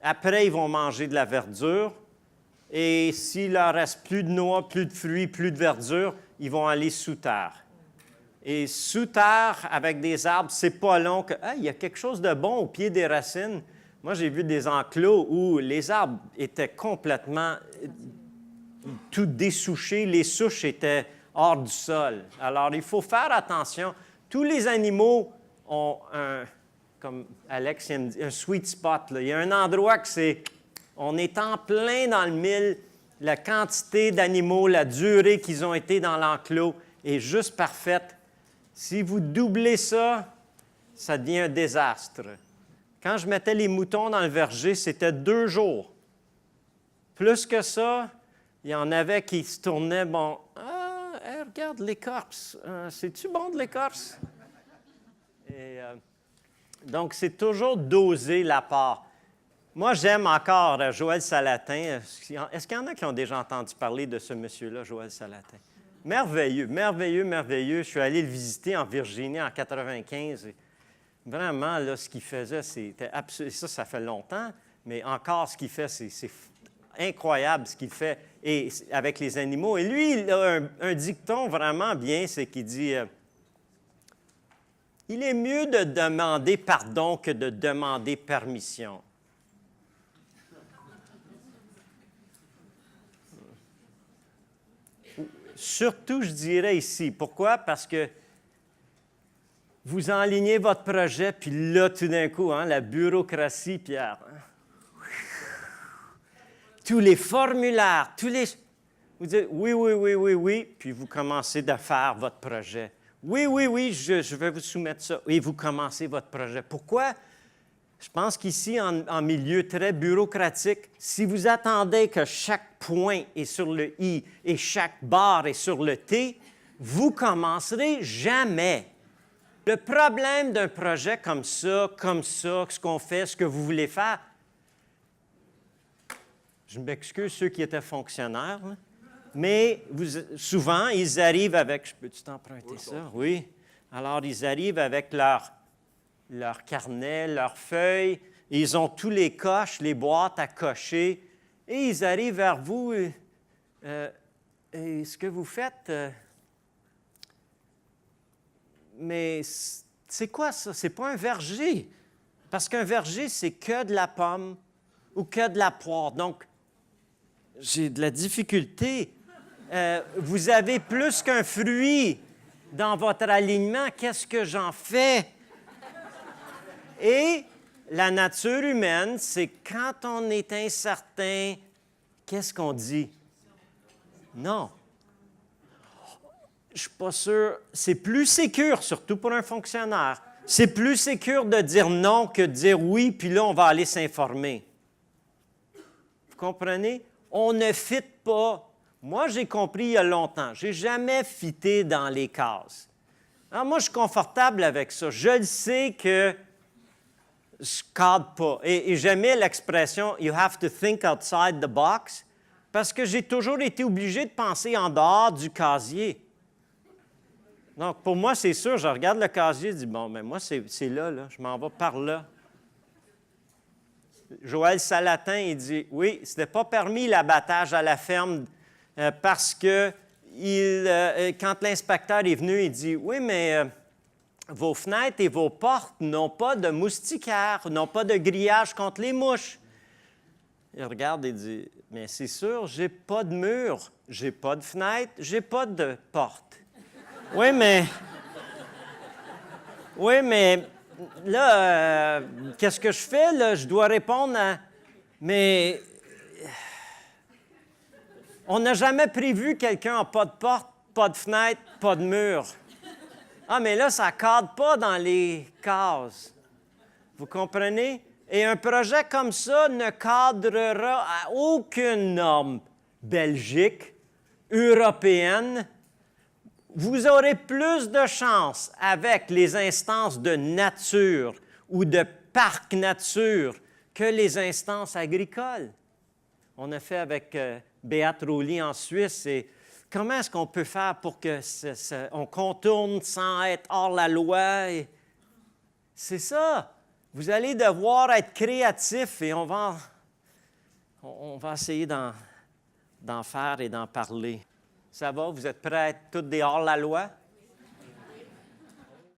Après, ils vont manger de la verdure. Et s'il leur reste plus de noix, plus de fruits, plus de verdure, ils vont aller sous terre. Et sous terre, avec des arbres, c'est pas long que il y a quelque chose de bon au pied des racines. Moi, j'ai vu des enclos où les arbres étaient complètement tout dessouchés, les souches étaient hors du sol. Alors, il faut faire attention. Tous les animaux ont comme Alex vient de dire, un sweet spot. Là. Il y a un endroit que on est en plein dans le mille. La quantité d'animaux, la durée qu'ils ont été dans l'enclos est juste parfaite. Si vous doublez ça, ça devient un désastre. Quand je mettais les moutons dans le verger, c'était 2 jours. Plus que ça, il y en avait qui se tournaient, regarde l'écorce, c'est-tu bon de l'écorce? Donc, c'est toujours doser l'apport. Moi, j'aime encore Joël Salatin. Est-ce qu'il y en a qui ont déjà entendu parler de ce monsieur-là, Joël Salatin? Merveilleux, merveilleux, merveilleux. Je suis allé le visiter en Virginie en 1995. Vraiment, là, ce qu'il faisait, c'était absolument... Ça fait longtemps, mais encore, ce qu'il fait, c'est incroyable ce qu'il fait et avec les animaux. Et lui, il a un dicton vraiment bien, c'est qu'il dit il est mieux de demander pardon que de demander permission. Surtout, je dirais ici. Pourquoi? Parce que vous enlignez votre projet, puis là, tout d'un coup, la bureaucratie, Pierre. Tous les formulaires, vous dites oui, puis vous commencez à faire votre projet. Oui, je vais vous soumettre ça. Et vous commencez votre projet. Pourquoi? Je pense qu'ici, en milieu très bureaucratique, si vous attendez que chaque point est sur le I et chaque barre est sur le T, vous commencerez jamais. Le problème d'un projet comme ça, ce qu'on fait, ce que vous voulez faire, je m'excuse ceux qui étaient fonctionnaires, là, mais souvent, ils arrivent avec... Je peux-tu t'emprunter ça? Oui. Alors, ils arrivent avec leur carnet, leurs feuilles, et ils ont tous les coches, les boîtes à cocher, et ils arrivent vers vous, et ce que vous faites... mais c'est quoi ça? C'est pas un verger. Parce qu'un verger, c'est que de la pomme ou que de la poire. Donc, j'ai de la difficulté. Vous avez plus qu'un fruit dans votre alignement. Qu'est-ce que j'en fais? Et la nature humaine, c'est quand on est incertain, qu'est-ce qu'on dit? Non. Je ne suis pas sûr. C'est plus sécure, surtout pour un fonctionnaire. C'est plus sécure de dire non que de dire oui, puis là, on va aller s'informer. Vous comprenez? On ne fit pas. Moi, j'ai compris il y a longtemps. Je n'ai jamais fité dans les cases. Alors, moi, je suis confortable avec ça. Je le sais que je ne cadre pas. Et j'aimais l'expression « you have to think outside the box » parce que j'ai toujours été obligé de penser en dehors du casier. Donc, pour moi, c'est sûr, je regarde le casier et dis, bon, mais moi, c'est là, je m'en vais par là. Joël Salatin, il dit, oui, ce n'est pas permis l'abattage à la ferme parce que quand l'inspecteur est venu, il dit, oui, mais vos fenêtres et vos portes n'ont pas de moustiquaires, n'ont pas de grillage contre les mouches. Il regarde et dit, mais c'est sûr, j'ai pas de mur, j'ai pas de fenêtre, j'ai pas de porte. Oui, mais là, qu'est-ce que je fais? Là? Je dois répondre à... Mais on n'a jamais prévu quelqu'un n'a pas de porte, pas de fenêtre, pas de mur. Ah, mais là, ça ne cadre pas dans les cases. Vous comprenez? Et un projet comme ça ne cadrera à aucune norme belgique, européenne, Vous aurez plus de chance avec les instances de nature ou de parc nature que les instances agricoles. On a fait avec Beat Rowley en Suisse. Et comment est-ce qu'on peut faire pour que on contourne sans être hors la loi? C'est ça. Vous allez devoir être créatif et on va essayer d'en faire et d'en parler. Ça va? Vous êtes prêts à être tous des hors la loi?